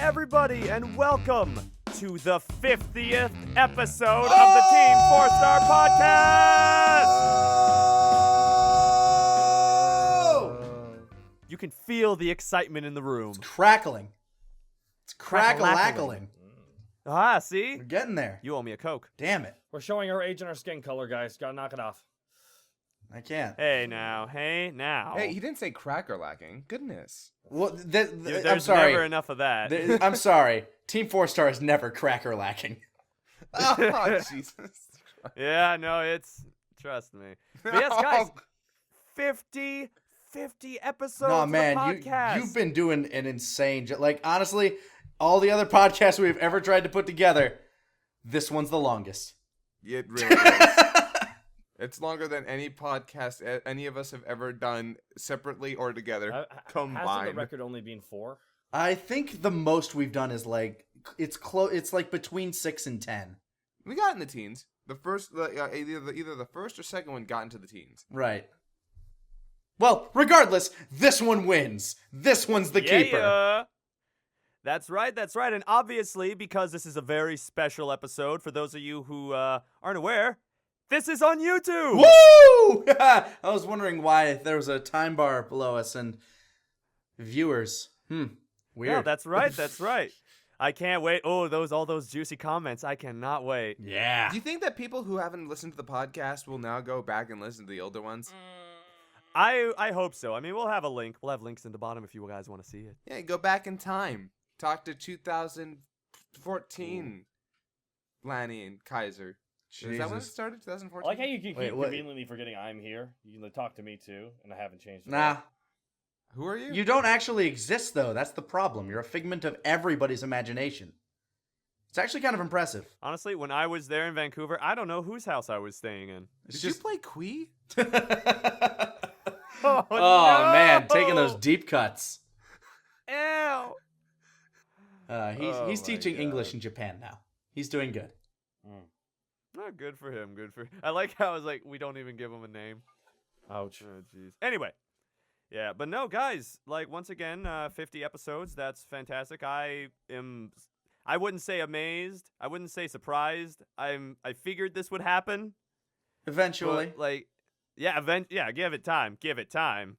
everybody, and welcome to the 50th episode of the TeamFourStar podcast! You can feel the excitement in the room. It's crackling. It's crackle-lackling. Ah, see? We're getting there. You owe me a Coke. Damn it. We're showing our age and our skin color, guys. Gotta knock it off. I can't. Hey now. Hey, he didn't say cracker lacking. Goodness. Well, There's I'm sorry. never enough of that. I'm sorry. TeamFourStar is never cracker lacking. Oh, Jesus. Yeah, no, it's... Trust me. But yes, guys, 50 episodes No, of man, the podcast. you've been doing an insane... Like, honestly, all the other podcasts we've ever tried to put together, this one's the longest. It really is. It's longer than any podcast any of us have ever done separately or together combined. Hasn't the record only been 4? I think the most we've done is like... It's like between 6 and 10. We got in the teens. The first, either the first or second one got into the teens. Right. Well, regardless, this one wins. This one's the keeper. Yeah. That's right. And obviously, because this is a very special episode, for those of you who aren't aware, this is on YouTube! Woo! I was wondering why there was a time bar below us and viewers. Weird. Yeah, that's right. I can't wait. Oh, all those juicy comments. I cannot wait. Yeah. Do you think that people who haven't listened to the podcast will now go back and listen to the older ones? I hope so. I mean, we'll have a link. We'll have links in the bottom if you guys want to see it. Yeah, go back in time. Talk to 2014 Lanny and Kaiser. Jesus. Is that when it started? 2014? I like how you keep Wait, what? conveniently forgetting I'm here. You can talk to me too, and I haven't changed. Nah. Who are you? You don't actually exist, though. That's the problem. You're a figment of everybody's imagination. It's actually kind of impressive. Honestly, when I was there in Vancouver, I don't know whose house I was staying in. Did you play Quee? Oh, Oh, man. Taking those deep cuts. Ew. He's my teaching God. English in Japan now. He's doing good. Oh, good for him. I like how I was like, we don't even give him a name. Ouch. Oh, jeez. Anyway. Yeah, but no, guys, like, once again, 50 episodes, that's fantastic. I wouldn't say amazed. I wouldn't say surprised. I figured this would happen. Eventually. But, like, give it time.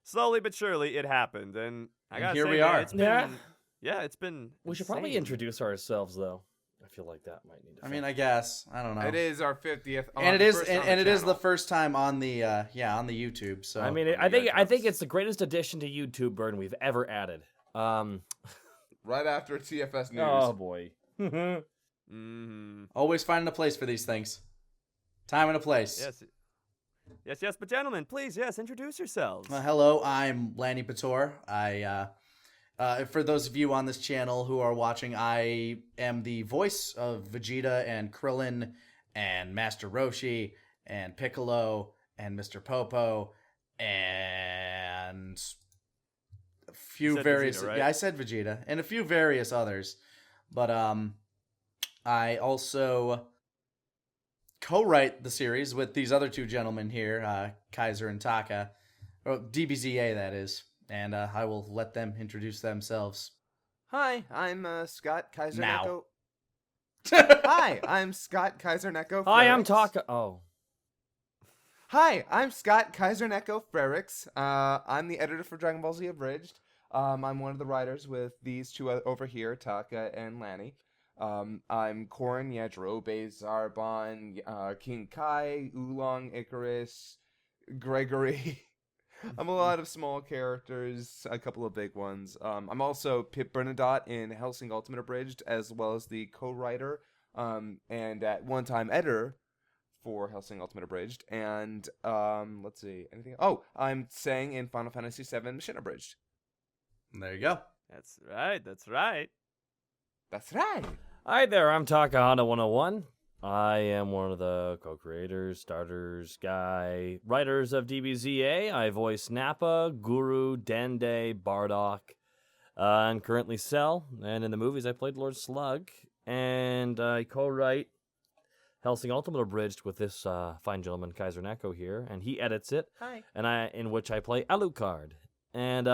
Slowly but surely, it happened, and I gotta here say, we man, are. it's been, it's been. We should probably insane. introduce ourselves, though. I feel like that might need to. I mean, I guess. I don't know. It is our 50th. And it is, first on and it is the channel. first time on the, on the YouTube. So I mean, I think it's the greatest addition to YouTube burn we've ever added. Right after TFS news. Oh boy. always finding a place for these things. Time and a place. Yes. But gentlemen, please, introduce yourselves. Hello, I'm Lanipator. For those of you on this channel who are watching, I am the voice of Vegeta and Krillin and Master Roshi and Piccolo and Mr. Popo and a few various... Vegeta, right? Yeah, I said Vegeta. And a few various others. But I also co-write the series with these other two gentlemen here, Kaiser and Taka. Or DBZA, that is. And I will let them introduce themselves. Hi, I'm Scott KaiserNeko. Now. Hi, I'm Scott KaiserNeko. Hi, I'm Frerix. Taka. Oh. Hi, I'm Scott KaiserNeko Frerix. I'm the editor for Dragon Ball Z Abridged. I'm one of the writers with these two over here, Taka and Lanny. I'm Korin, Yajirobe, Zarbon, King Kai, Oolong, Icarus, Gregory. I'm a lot of small characters, a couple of big ones. I'm also Pip Bernadotte in Hellsing Ultimate Abridged, as well as the co-writer and at one time editor for Hellsing Ultimate Abridged. And let's see, anything? Oh, I'm Sang in Final Fantasy VII Mission Abridged. There you go. That's right. That's right. Hi there, I'm Takahata 101. I am one of the co-creators, starters, writers of DBZA. I voice Nappa, Guru, Dende, Bardock, and currently Cell. And in the movies, I played Lord Slug. And I co-write Hellsing Ultimate Abridged with this fine gentleman, KaiserNeko here. And he edits it. Hi. And in which I play Alucard. And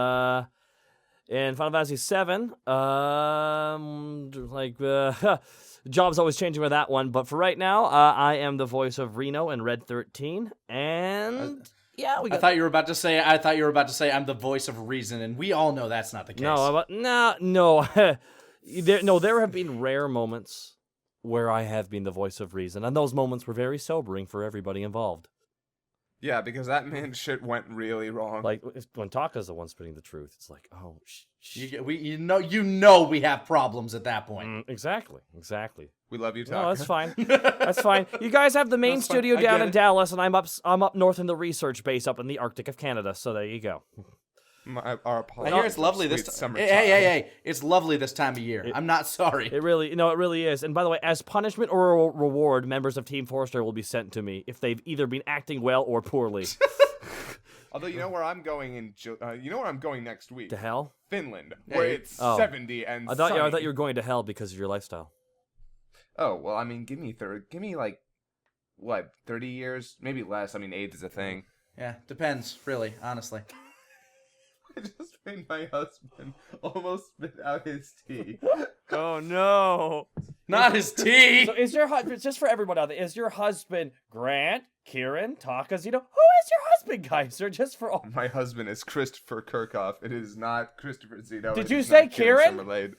In Final Fantasy VII, job's always changing with that one. But for right now, I am the voice of Reno in Red 13, and yeah, we got. I thought you were about to say I'm the voice of reason, and we all know that's not the case. No. There have been rare moments where I have been the voice of reason, and those moments were very sobering for everybody involved. Yeah, because that man's shit went really wrong. Like when Taka's the one spitting the truth, it's like, oh, you know we have problems at that point. Exactly. We love you, Taka. No, that's fine. That's fine. You guys have the main That's fine. studio I down get in it. Dallas, and I'm up north in the research base up in the Arctic of Canada. So there you go. Our I apologies. hear it's lovely this time. Hey, it's lovely this time of year. I'm not sorry. It really is. And by the way, as punishment or reward, members of Team Forster will be sent to me if they've either been acting well or poorly. Although you know where I'm going next week. To hell? Finland, where it's 70 and I thought sunny. you were going to hell because of your lifestyle. Oh well, I mean, give me like what 30 years, maybe less. I mean, AIDS is a thing. Yeah, depends, really, honestly. I just made my husband almost spit out his tea. Oh no! Not his tea. So is your husband, just for everyone out there, is your husband Grant, Kieran, Takazito? Who is your husband, Kaiser? Just for all. My husband is Christopher Kirchhoff. It is not Christopher Zito. Did It you is say not Kieran Kieran? Summerlade.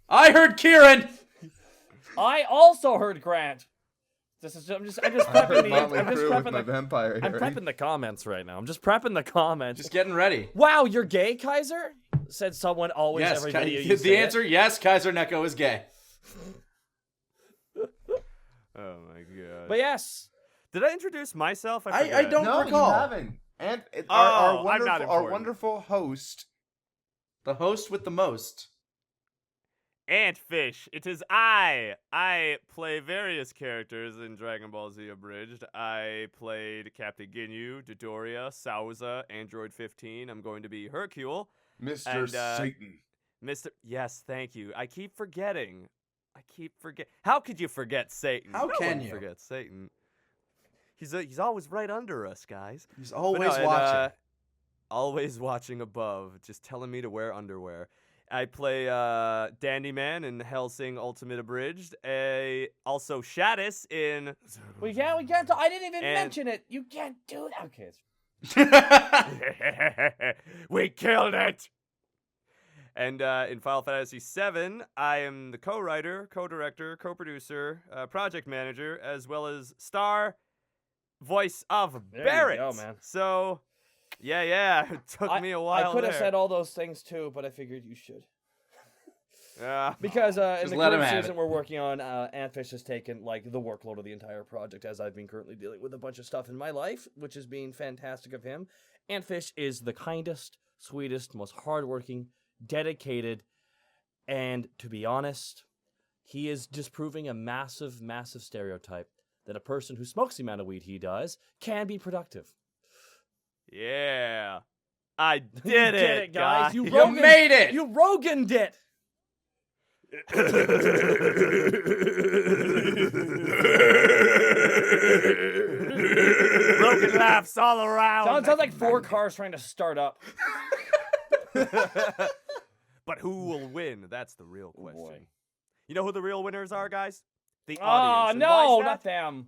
I heard Kieran. I also heard Grant. I'm just I prepping heard the. Motley I'm just Crue with my prepping vampire I'm hearing. prepping the comments right now. I'm just prepping the comments. Just getting ready. Wow, you're gay, Kaiser? Said someone always Yes, every video you the say answer, it. yes, KaiserNeko is gay. Oh my god! But yes. Did I introduce myself? I forget. don't No, recall. you haven't. And Oh, I'm not our important. wonderful host. The host with the most. Antfish. It is I. I play various characters in Dragon Ball Z Abridged. I played Captain Ginyu, Dodoria, Sauza, Android 15. I'm going to be Hercule. Mr. And, Satan. Mr. Yes, thank you. I keep forgetting. How could you forget Satan? How No can one you? forget Satan? He's always right under us, guys. He's But always no, and, watching. always watching above, just telling me to wear underwear. I play Dandy Man in Hellsing Ultimate Abridged. Also Shadis in. We can't. I didn't even And- mention it. You can't do that. Okay. We killed it! And in Final Fantasy VII, I am the co-writer, co-director, co-producer, project manager, as well as star voice of There you Barrett. go, man. So, yeah, it took me a while. I could have there. said all those things too, but I figured you should. Yeah. Because in Just the let him current have season it. we're working on, Antfish has taken like the workload of the entire project, as I've been currently dealing with a bunch of stuff in my life, which has been fantastic of him. Antfish is the kindest, sweetest, most hardworking, dedicated, and to be honest, he is disproving a massive, massive stereotype that a person who smokes the amount of weed he does can be productive. Yeah. I did You it, did it, guys. You, You Rogan, made it! You Rogan'd it. Broken laughs all around. Sounds like 4 cars trying to start up. But who will win? That's the real question. boy. You know who the real winners are, guys? The Oh, audience. And why no, is not that? them.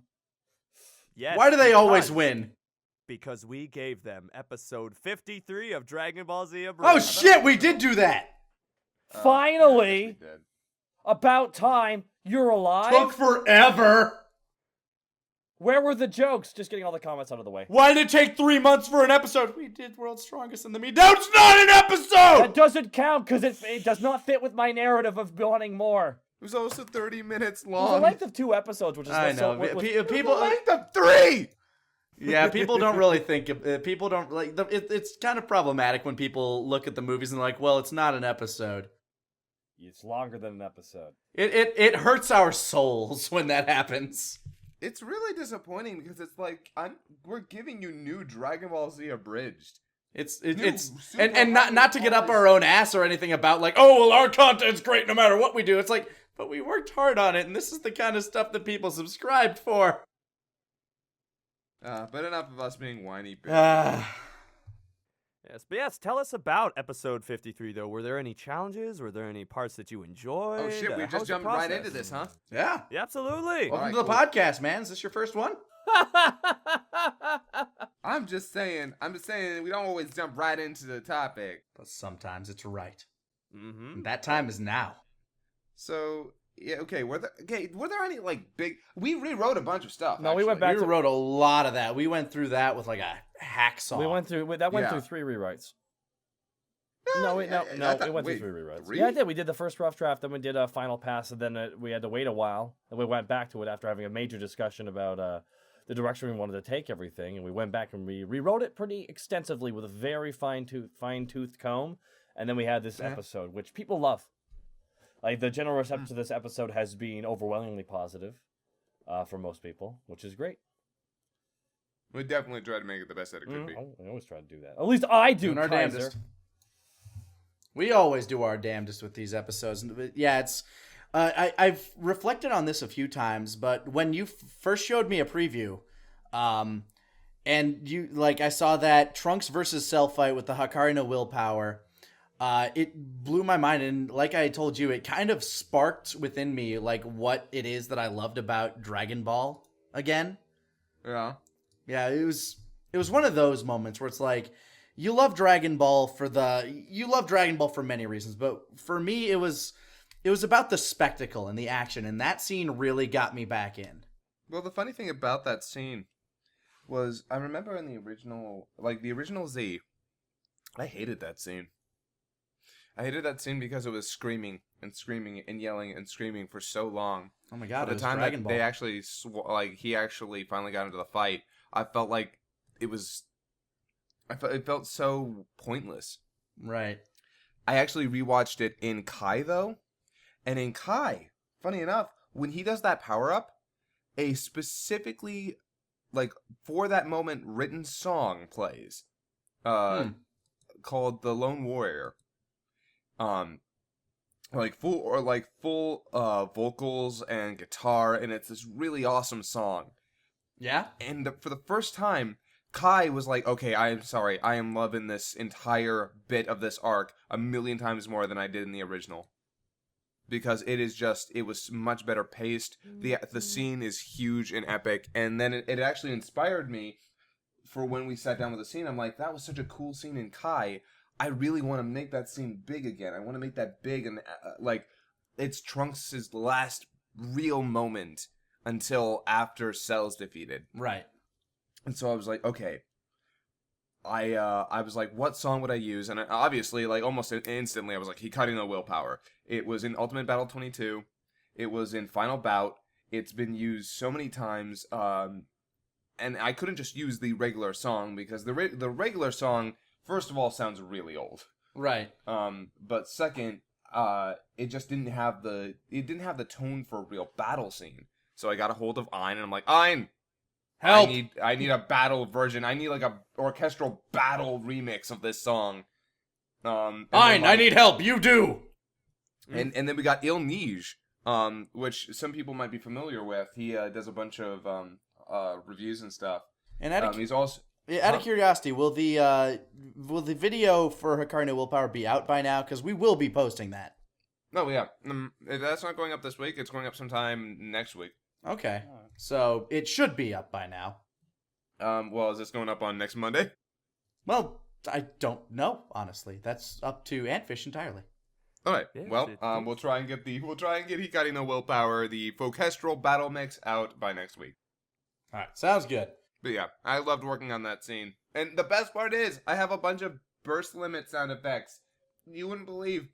Yes, Why do they always because- win? Because we gave them episode 53 of Dragon Ball Z Abridged. Oh shit, we did do that. Finally, Yes, we did. about time, you're alive. Took forever. Where were the jokes? Just getting all the comments out of the way. Why did it take 3 months for an episode? We did World's Strongest in the Me. That's not an That episode! doesn't count because it does not fit with my narrative of wanting more. It was also 30 minutes It was long. the length of 2 episodes, which is I what's so, know. what- Pe- what's- people, the length of 3! yeah, people don't really think. People don't like. It's kind of problematic when people look at the movies and like, well, it's not an episode. It's longer than an episode. It hurts our souls when that happens. It's really disappointing because it's like we're giving you new Dragon Ball Z Abridged. It's New super and not to get up high our own ass or anything about like, oh well, our content's great no matter what we do. It's like, but we worked hard on it, and this is the kind of stuff that people subscribed for. But enough of us being whiny. bitches. Yes, but yes, tell us about episode 53, though. Were there any challenges? Were there any parts that you enjoyed? Oh shit, we How was just the jumped right process? into this, huh? Yeah. Yeah, absolutely. Welcome Alright, to the cool. podcast, man. Is this your first one? I'm just saying we don't always jump right into the topic. But sometimes it's right. Mm-hmm. And that time is now. So, yeah, okay, were there any, like, big... We rewrote a bunch of stuff, No, we went actually. back We to- wrote a lot of that. We went through that with like a hacksaw. We went through Yeah. 3 rewrites. No, We I went thought- through wait, 3 rewrites. 3? Yeah, I did. We did the first rough draft, then we did a final pass, and then we had to wait a while. And we went back to it after having a major discussion about the direction we wanted to take everything, and we went back and we rewrote it pretty extensively with a very fine-toothed comb. And then we had this episode, which people love. Like, the general reception to this episode has been overwhelmingly positive for most people, which is great. We definitely tried to make it the best that it could be. I always try to do that. At least I do, Doing our Kaiser. damnedest. We always do our damnedest with these episodes. But yeah, it's. I've reflected on this a few times, but when you first showed me a preview, and you I saw that Trunks versus Cell fight with the Hikari no Willpower, it blew my mind, and like I told you, it kind of sparked within me like what it is that I loved about Dragon Ball again. Yeah. Yeah, it was one of those moments where it's like you love Dragon Ball for many reasons, but for me it was about the spectacle and the action, and that scene really got me back in. Well, the funny thing about that scene was I remember in the original Z, I hated that scene. I hated that scene because it was screaming and screaming and yelling and screaming for so long. Oh my god, By it the was time Dragon that Ball. they actually he actually finally got into the fight, I felt like it felt so pointless. Right. I actually rewatched it in Kai though, and in Kai, funny enough, when he does that power up, a specifically for that moment written song plays, called "The Lone Warrior," full vocals and guitar, and it's this really awesome song. Yeah? And for the first time, Kai was like, okay, I am sorry. I am loving this entire bit of this arc a million times more than I did in the original. Because it was much better paced. The scene is huge and epic. And then it actually inspired me for when we sat down with the scene. I'm like, that was such a cool scene in Kai. I really want to make that scene big again. I want to make that big. And it's Trunks' last real moment until after Cell's defeated. Right. And so I was like, okay. I was like, what song would I use? And obviously, almost instantly, I was like, Hikari no Willpower. It was in Ultimate Battle 22. It was in Final Bout. It's been used so many times. And I couldn't just use the regular song because the regular song, first of all, sounds really old. Right. But second, it just didn't have the tone for a real battle scene. So I got a hold of Ein, and I'm like, Ein, Help! I need a battle version. I need a orchestral battle remix of this song. Ein, I need help. You do. And then we got Il Nige, which some people might be familiar with. He does a bunch of reviews and stuff. And out of, He's also out of curiosity, will the video for Hikari no Willpower be out by now? Because we will be posting that. no, yeah. That's not going up this week. It's going up sometime next week. Okay. So it should be up by now. Well, is this going up on next Monday? Well, I don't know, honestly. That's up to Antfish entirely. All right. Yes, Well, it we'll try and get Hikari no Willpower, the orchestral battle mix, out by next week. All right. Sounds good. But yeah, I loved working on that scene. And the best part is, I have a bunch of burst limit sound effects. You wouldn't believe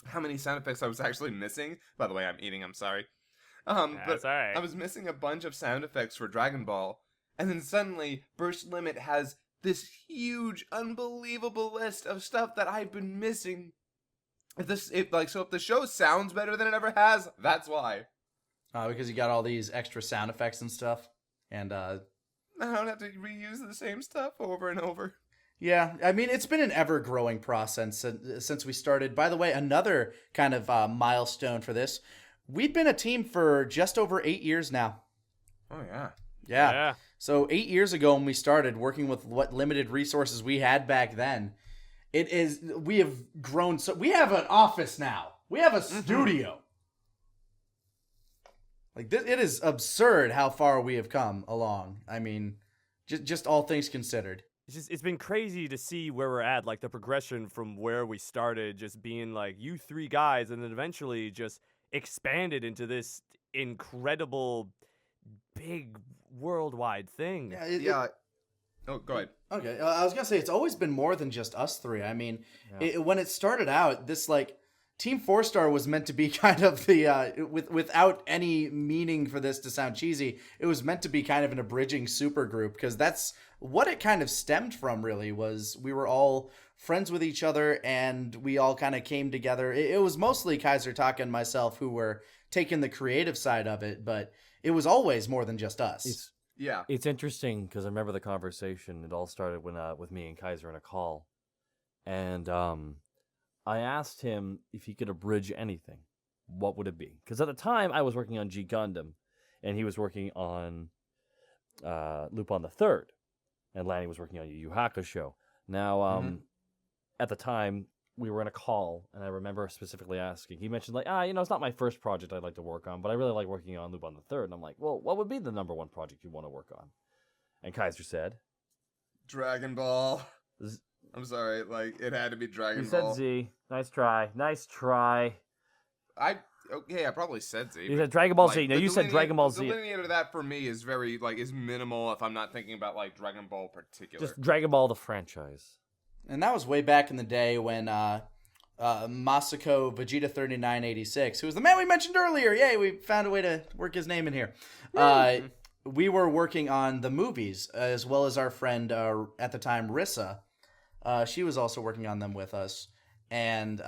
how many sound effects I was actually missing. By the way, I'm eating. I'm sorry. But That's all right. I was missing a bunch of sound effects for Dragon Ball, and then suddenly Burst Limit has this huge, unbelievable list of stuff that I've been missing. If the show sounds better than it ever has, that's why. Because you got all these extra sound effects and stuff. And, I don't have to reuse the same stuff over and over. yeah, I mean, it's been an ever-growing process since we started. By the way, another kind of milestone for this. We've been a team for just over 8 years now. Oh, yeah. Yeah. So 8 years ago when we started working with what limited resources we had back then, we have grown. So we have an office now. We have a studio. Like this, it is absurd how far we have come along. I mean, just all things considered. It's been crazy to see where we're at, like the progression from where we started, just being like you three guys, and then eventually just expanded into this incredible, big worldwide thing. Yeah. Oh, go ahead. Okay, I was gonna say it's always been more than just us three. I mean, when it started out, this like TeamFourStar was meant to be kind of the without any meaning for this to sound cheesy. It was meant to be kind of an abridging super group because that's what it kind of stemmed from. Really, was we were all friends with each other and we all kind of came together. It was mostly Kaiser, Taka, and myself who were taking the creative side of it, but it was always more than just us. It's interesting because I remember the conversation. It all started when with me and Kaiser in a call, and I asked him if he could abridge anything. What would it be? Because at the time I was working on G Gundam, and he was working on Lupin the Third, and Lanny was working on Yu Yu Hakusho. Now, at the time we were in a call, and I remember specifically asking. He mentioned like, it's not my first project I'd like to work on, but I really like working on Lupin the Third. And I'm like, well, what would be the number one project you want to work on? And Kaiser said, Dragon Ball. I'm sorry, like it had to be Dragon Ball. He said Z. Nice try. I probably said Z. You said Dragon Ball Z. No, you said Dragon Ball Z. The linear to that for me is very is minimal if I'm not thinking about like Dragon Ball particular. Just Dragon Ball the franchise. And that was way back in the day when Masako Vegeta 3986, who was the man we mentioned earlier. Yay, we found a way to work his name in here. We were working on the movies, as well as our friend at the time, Rissa. She was also working on them with us. And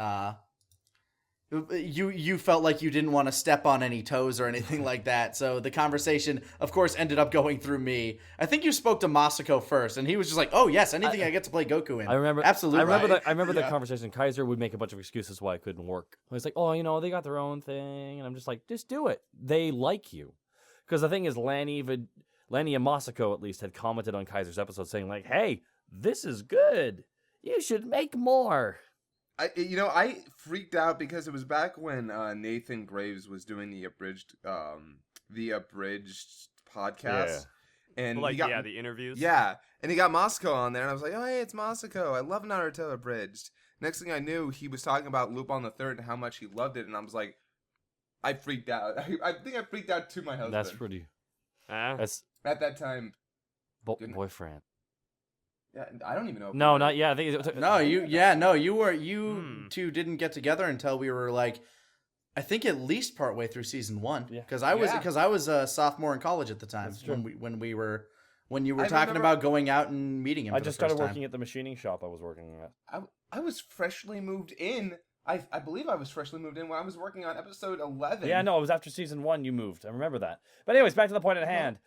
you felt like you didn't want to step on any toes or anything like that. So the conversation, of course, ended up going through me. I think you spoke to Masako first, and he was just like, "Oh yes, anything I get to play Goku in." I remember absolutely. I remember the conversation. Kaiser would make a bunch of excuses why I couldn't work. He's like, "Oh, they got their own thing," and I'm just like, "Just do it. They like you." Because the thing is, Lanny and Masako at least had commented on Kaiser's episode saying like, "Hey, this is good. You should make more." I freaked out because it was back when Nathan Graves was doing the abridged podcast, and the interviews. Yeah, and he got Masako on there, and I was like, "Oh, hey, it's Masako. I love Naruto abridged." Next thing I knew, he was talking about Lupin the Third and how much he loved it, and I was like, I freaked out. I think I freaked out to my husband. That's pretty. That's at that time. Boyfriend. Yeah, I don't even know. No, not yet. I think you two didn't get together until we were like, I think at least partway through season 1. Because I was a sophomore in college at the time when you were talking about going out and meeting him. I just started working at the machining shop I was working at. I was freshly moved in. I believe I was freshly moved in when I was working on episode 11. Yeah, no, it was after season 1 you moved. I remember that. But anyways, back to the point at hand.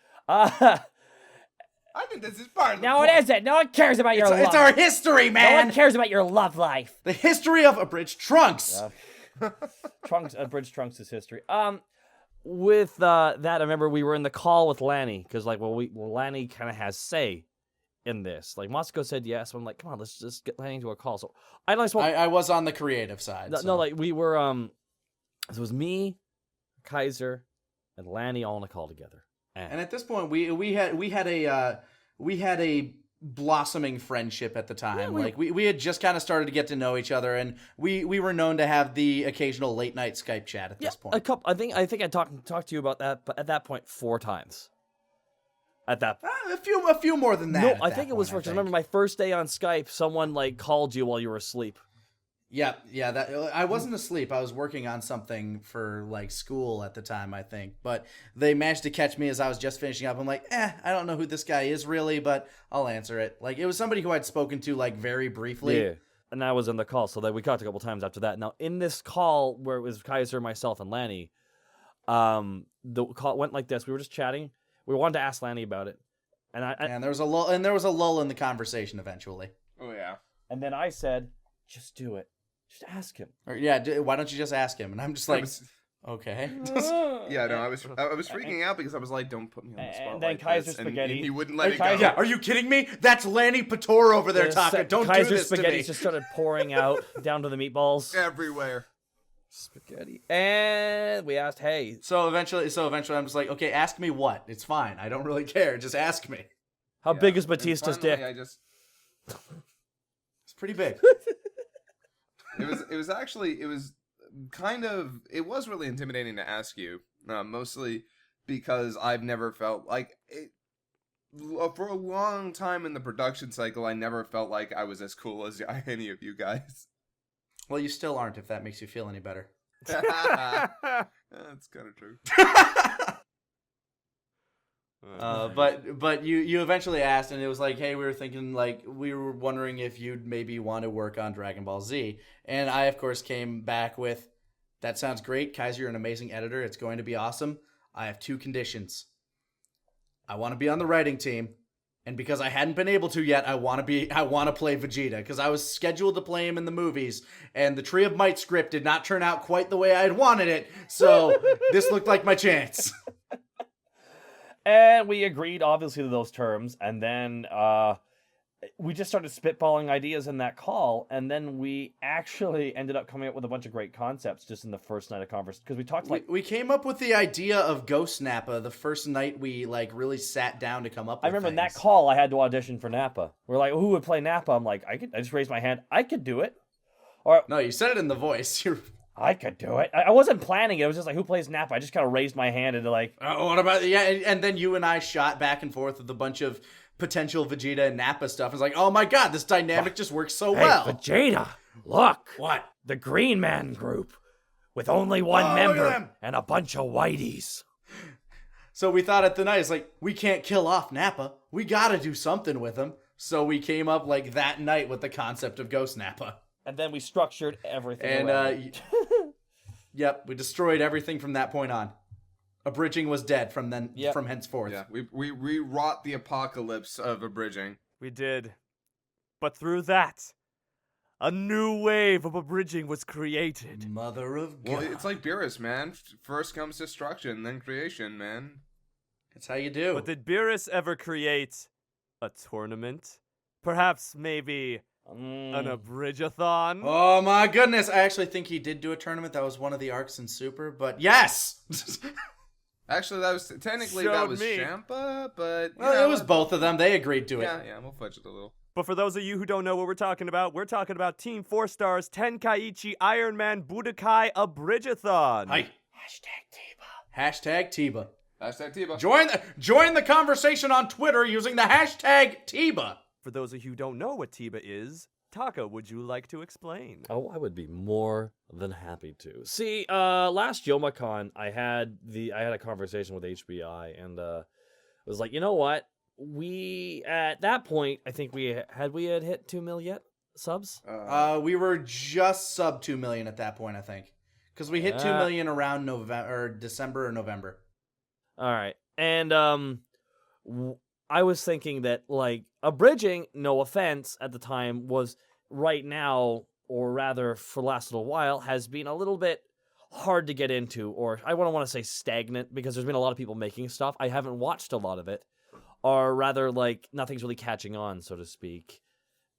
I think this is part of the No, point. it isn't. No one cares about your love. It's our history, man. No one cares about your love life. The history of abridged Trunks. Abridged Trunks is history. With that, I remember we were in the call with Lanny because, Lanny kind of has say in this. Like Masako said yes. So I'm like, come on, let's just get Lanny into a call. So I was on the creative side. We were. It was me, Kaiser, and Lanny all in a call together. And at this point, we had a blossoming friendship at the time. We had just kind of started to get to know each other, and we were known to have the occasional late night Skype chat at this point. I think I talked to you about that, but at that point 4 times. At that a few more than that. No, I think it was 4. I remember my first day on Skype, someone called you while you were asleep. Yeah. That I wasn't asleep. I was working on something for school at the time, I think. But they managed to catch me as I was just finishing up. I'm like, I don't know who this guy is really, but I'll answer it. It was somebody who I'd spoken to very briefly. Yeah. And I was in the call, so we talked a couple times after that. Now in this call where it was Kaiser, myself, and Lanny, the call went like this. We were just chatting. We wanted to ask Lanny about it, and there was a lull in the conversation eventually. Oh yeah. And then I said, just do it. Just ask him. Or, why don't you just ask him? And I'm just like, Okay. Yeah, no, I was freaking out because I was like, don't put me on the spot and then like Kaiser this. And Spaghetti. he wouldn't let Hey, it go. Kaiser- Yeah, are you kidding me? That's Lanipator over there, Taka. Don't Kaiser do this to Spaghetti me. just started pouring out down to the meatballs. Everywhere. Spaghetti. And we asked, hey, So eventually, I'm just like, okay, ask me what? It's fine. I don't really care. Just ask me. how Yeah. big is And Batista's finally, dick? I just It's pretty big. it was actually it was really intimidating to ask you, mostly because I've never felt like it for a long time in the production cycle. I never felt like I was as cool as any of you guys. Well, you still aren't, if that makes you feel any better. That's kind of true. But you eventually asked, and it was like, hey, we were wondering if you'd maybe want to work on Dragon Ball Z. And I, of course, came back with, that sounds great. Kaiser, you're an amazing editor. It's going to be awesome. I have 2 conditions. I want to be on the writing team. And because I hadn't been able to yet, I want to play Vegeta, because I was scheduled to play him in the movies, and the Tree of Might script did not turn out quite the way I had wanted it, so this looked like my chance. And we agreed, obviously, to those terms. And then we just started spitballing ideas in that call. And then we actually ended up coming up with a bunch of great concepts just in the first night of conversation. Because we talked We came up with the idea of Ghost Nappa the first night we really sat down to come up with I remember in that things. call, I had to audition for Nappa. We're like, who would play Nappa? I'm like, I just raised my hand. I could do it. Or No, you said it in the voice. I could do it. I wasn't planning it. It was just like, who plays Nappa? I just kind of raised my hand and like, What about and then you and I shot back and forth with a bunch of potential Vegeta and Nappa stuff. It's like, oh my god, this dynamic just works so well. Vegeta, look. What? The Green Man group with only one Oh, look at member them. and a bunch of whiteys. So we thought at the night, it's like, we can't kill off Nappa. We gotta do something with him. So we came up like that night with the concept of Ghost Nappa. And then we structured everything And around. yep, we destroyed everything from that point on. Abridging was dead from henceforth. Yeah, we rewrought the apocalypse of abridging. We did. But through that, a new wave of abridging was created. Mother of God. Well, it's like Beerus, man. First comes destruction, then creation, man. That's how you do. But did Beerus ever create a tournament? Perhaps maybe an abridgeathon? Oh my goodness, I actually think he did do a tournament. That was one of the arcs in Super, but yes! Actually, that was technically Showed that was me. Champa, but Well, it was both of them. They agreed to it. Yeah, we'll fudge it a little. But for those of you who don't know what we're talking about TeamFourStar's Tenkaichi Ironman Budokai Abridgithon. Hi. Hashtag TIBA. Hashtag TIBA. Join the conversation on Twitter using the hashtag TIBA. For those of you who don't know what TIBA is, Taka, would you like to explain? Oh, I would be more than happy to. See, last YomaCon, I had a conversation with HBI, and was like, you know what? We at that point, I think we had hit 2 million yet subs. We were just sub 2 million at that point, I think, because we hit 2 million around December or November. All right, and I was thinking that like abridging, no offense, at the time was right now, or rather for the last little while, has been a little bit hard to get into, or I wouldn't want to say stagnant because there's been a lot of people making stuff. I haven't watched a lot of it, or rather like nothing's really catching on, so to speak,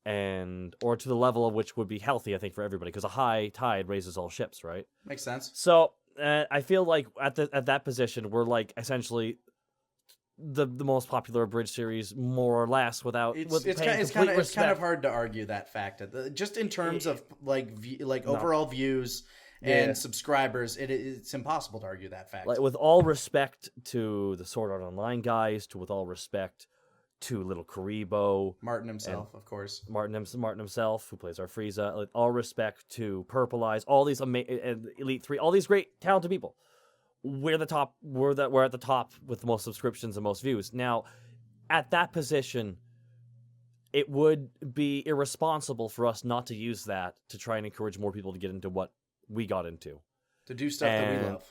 and or to the level of which would be healthy, I think, for everybody, because a high tide raises all ships, right? Makes sense. So I feel like at that position, we're like essentially the most popular abridged series, more or less, without It's kind of hard to argue that fact. Just in terms of overall views and subscribers, it's impossible to argue that fact. Like, with all respect to the Sword Art Online guys, with all respect to Little Karibo, Martin himself, of course. Martin himself, who plays our Frieza. Like, all respect to Purple Eyes, all these Elite 3, all these great talented people. We're at the top with the most subscriptions and most views. Now, at that position, it would be irresponsible for us not to use that to try and encourage more people to get into what we got into. To do stuff that we love.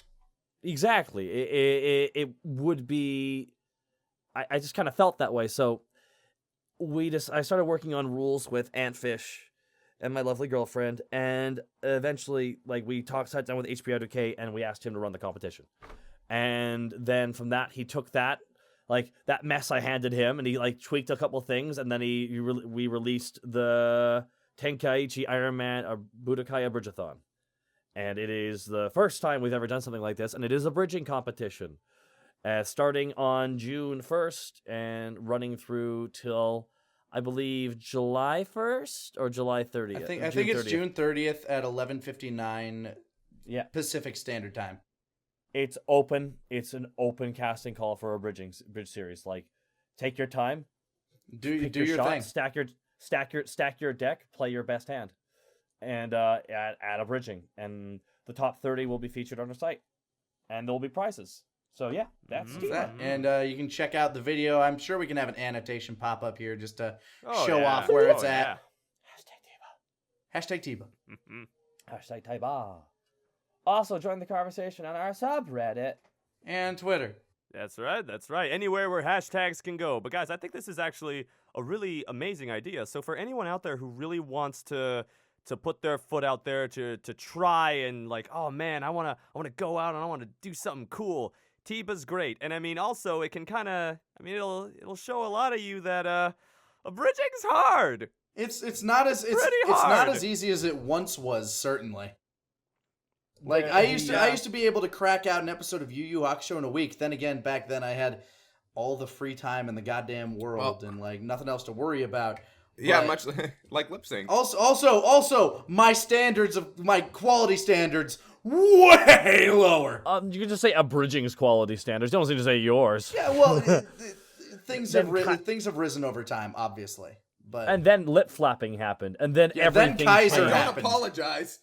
Exactly. It would be... I just kind of felt that way. So I started working on rules with Antfish and my lovely girlfriend, and eventually, like, we sat down with HBRDK, and we asked him to run the competition. And then from that, he took that, like, that mess I handed him, and he, like, tweaked a couple things, and then we released the Tenkaichi Ironman Budokai Abridgithon. And it is the first time we've ever done something like this, and it is a bridging competition. Starting on June 1st and running through till, I believe, July 1st or July 30th. I think it's June 30th at 11:59 Pacific Standard Time. It's open. It's an open casting call for a bridge series. Like, take your time. Do your shot, thing. Stack your deck, play your best hand. And add a bridging. And the top 30 will be featured on our site. And there will be prizes. So, yeah, that's that. And you can check out the video. I'm sure we can have an annotation pop up here just to show yeah. off where it's Oh, at. TIBA. #TIBA. #TIBA. Also, join the conversation on our subreddit. And Twitter. That's right. Anywhere where hashtags can go. But guys, I think this is actually a really amazing idea. So for anyone out there who really wants to put their foot out there to try and like, oh man, I wanna go out and I wanna do something cool. TIBA's great. And I mean also it can kinda it'll show a lot of you that bridging's hard. It's not as not as easy as it once was, certainly. Like I used to be able to crack out an episode of Yu Yu Hakusho in a week. Then again, back then I had all the free time in the goddamn world and like nothing else to worry about. Yeah, But much like lip sync. Also, my quality standards way lower. You can just say abridging's quality standards. You don't need to say yours. Yeah, well, things have risen over time, obviously. But And then lip flapping happened, and then everything Kaiser changed. happened. Don't apologize.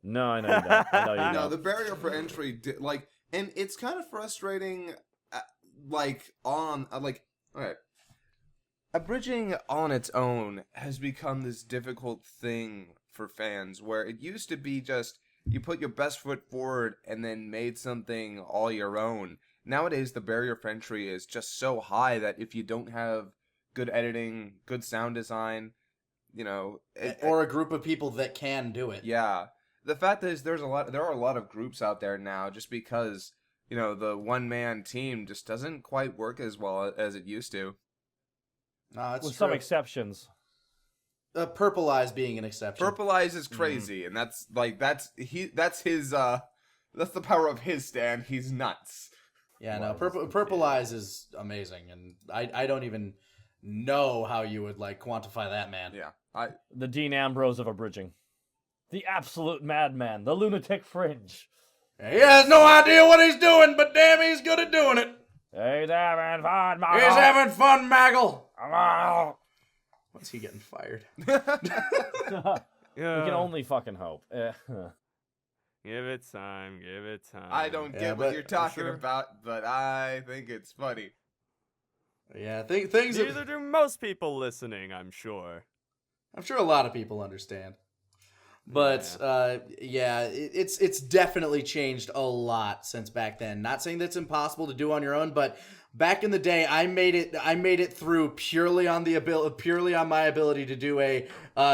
No, I know you don't. I know you No, don't. the barrier for entry, and it's kind of frustrating. Okay, abridging on its own has become this difficult thing for fans, where it used to be just you put your best foot forward and then made something all your own. Nowadays, the barrier for entry is just so high that if you don't have good editing, good sound design, or a group of people that can do it. Yeah. The fact is, there are a lot of groups out there now, just because the one-man team just doesn't quite work as well as it used to. No, it's With true. some exceptions. Purple Eyes being an exception. Purple Eyes is crazy, and that's the power of his stand. He's nuts. Yeah, no, Purple Eyes is amazing, and I don't even know how you would quantify that man. Yeah, The Dean Ambrose of abridging. The absolute madman. The lunatic fringe. He has no idea what he's doing, but damn, he's good at doing it. He's having fun, Maggle. He's having fun, Maggle. What's he getting fired? We can only fucking hope. Give it time. I don't get what you're talking about, but I think it's funny. Yeah, things. Neither do most people listening, I'm sure. I'm sure a lot of people understand. But it's definitely changed a lot since back then. Not saying that's impossible to do on your own, but back in the day, I made it through purely on my ability to do a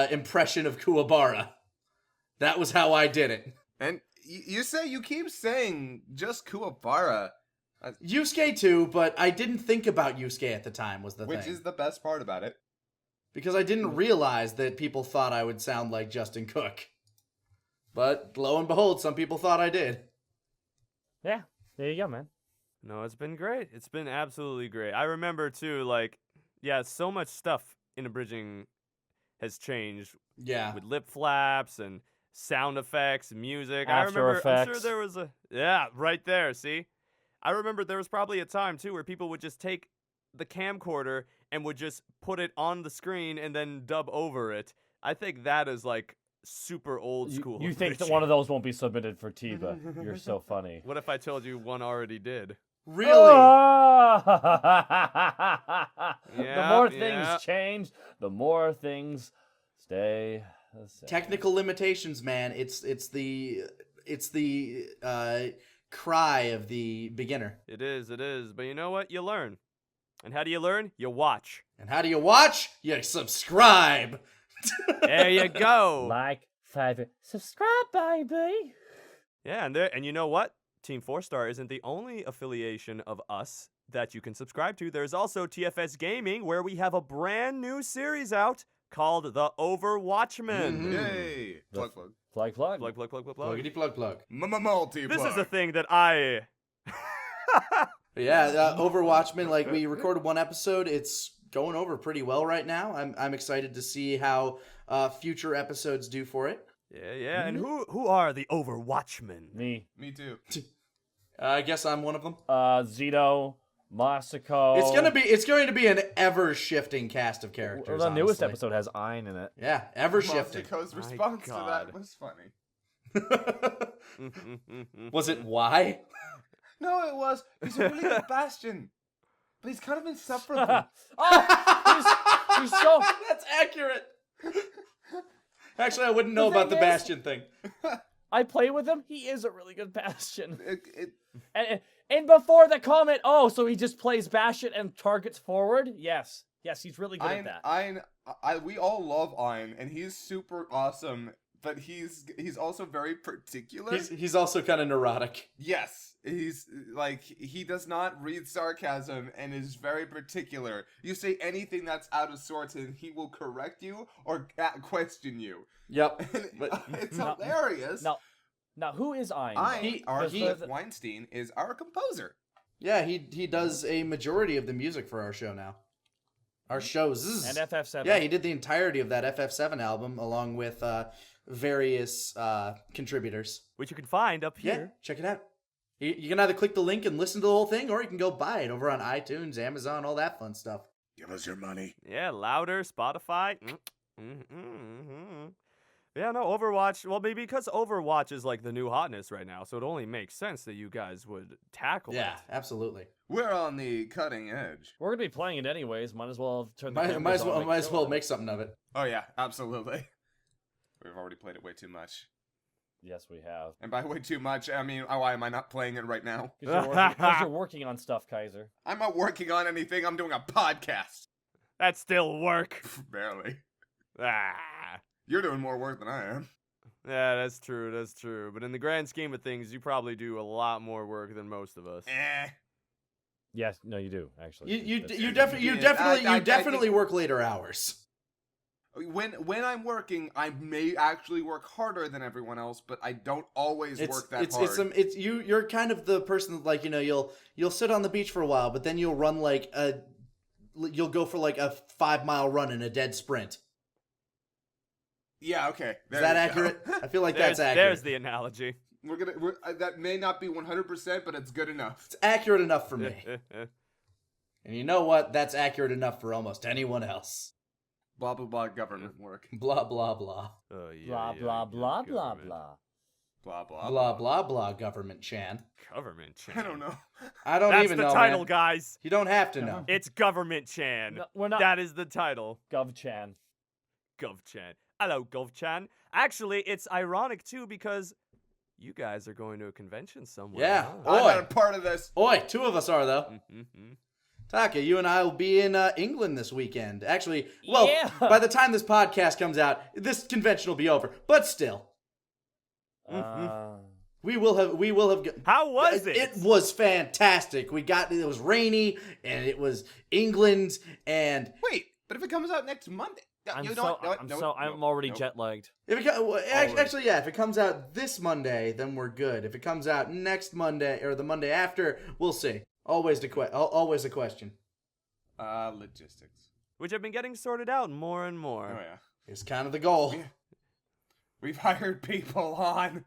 impression of Kuwabara. That was how I did it. And you keep saying just Kuwabara. Yusuke too, but I didn't think about Yusuke at the time was the thing. Which is the best part about it. Because I didn't realize that people thought I would sound like Justin Cook. But lo and behold, some people thought I did. Yeah, there you go, man. No, it's been great. It's been absolutely great. I remember too, so much stuff in abridging has changed. Yeah. With lip flaps and sound effects, music. After I'm Effects. sure there was right there, see? I remember there was probably a time too where people would just take the camcorder and would just put it on the screen and then dub over it. I think that is super old school. You think that one of those won't be submitted for TIBA? You're so funny. What if I told you one already did? Really? The more things change, the more things stay the same. Technical limitations, man. It's the cry of the beginner. It is. But you know what? You learn. And how do you learn? You watch. And how do you watch? You subscribe. There you go. Like, favorite, subscribe, baby. Yeah, and you know what? TeamFourStar isn't the only affiliation of us that you can subscribe to. There's also TFS Gaming, where we have a brand new series out called The Overwatchmen. Mhm. Yay! Plug. Plug. Plug, plug, plug, plug, plug. Pluggity plug. Multi. This is a thing that I... But yeah, Overwatchmen, like we recorded one episode. It's going over pretty well right now. I'm excited to see how future episodes do for it. Yeah. And who are the Overwatchmen? Me. Me too. I guess I'm one of them. Zito, Masako. It's going to be an ever shifting cast of characters. The newest honestly. episode has Ein in it. Yeah, ever shifting. Masiko's My response to God. that was funny. Was it why? No, it was. He's a really good Bastion, but he's kind of insufferable. He's so. That's accurate. Actually, I wouldn't know The about the thing is- Bastion thing. I play with him. He is a really good Bastion. It- And before the comment, so he just plays Bastion and targets forward. Yes, he's really good at that. we all love Ein, and he's super awesome. But he's also very particular. He's also kind of neurotic. Yes, he's like he does not read sarcasm and is very particular. You say anything that's out of sorts, and he will correct you or question you. Yep. And But it's No. hilarious. Now who is Ein? Keith Weinstein is our composer. yeah, he does a majority of the music for our show now. Our shows. And FF7. Yeah, he did the entirety of that FF7 album along with various contributors. Which you can find up Yeah, here. check it out. You can either click the link and listen to the whole thing, or you can go buy it over on iTunes, Amazon, all that fun stuff. Give us your money. Yeah, Louder, Spotify. Yeah, no, Overwatch. Well, maybe because Overwatch is like the new hotness right now, so it only makes sense that you guys would tackle Yeah, it. absolutely. We're on the cutting edge. We're gonna be playing it anyways. Might as well turn the Might cameras as on. well make something of it. Oh yeah, absolutely. We've already played it way too much. Yes, we have. And by way too much, I mean, why am I not playing it right now? Because you're working on stuff, Kaiser. I'm not working on anything. I'm doing a podcast. That's still work. Barely. Ah. You're doing more work than I am. Yeah, that's true. That's true. But in the grand scheme of things, you probably do a lot more work than most of us. Yes, no, you do actually. You That's- definitely work later hours. When I'm working, I may actually work harder than everyone else, but I don't always work that hard. You're kind of the person that, like, you'll sit on the beach for a while, but then you'll go for like a 5-mile run in a dead sprint. Yeah, okay. Is that accurate? I feel like that's accurate. There's the analogy. That may not be 100%, but it's good enough. It's accurate enough for me. And you know what? That's accurate enough for almost anyone else. Blah, blah, blah, government work. Blah, blah, blah. Oh, yeah, blah yeah, blah yeah, blah blah government. blah. Blah, blah, Blah, blah, blah, government Chan. Government Chan. I don't know. I don't That's even the know, title, man. guys. You don't have to know. It's Government Chan. No, we're not. That is the title. GovChan. GovChan. Hello, GovChan. Actually, it's ironic, too, because you guys are going to a convention somewhere. Yeah. huh? I'm Oi. not a part of this. Oi, 2 of us are, though. Mhm. Taka, you and I will be in England this weekend. Actually, well, Yeah. by the time this podcast comes out, this convention will be over. But still, we will have. How was it? It was fantastic. It was rainy, and it was England, and Wait, but if it comes out next Monday, I'm already jet lagged. if it comes out this Monday, then we're good. If it comes out next Monday or the Monday after, we'll see. Always a question. Logistics. Which have been getting sorted out more and more. Oh yeah, It's kind of the goal. Yeah. We've hired people on.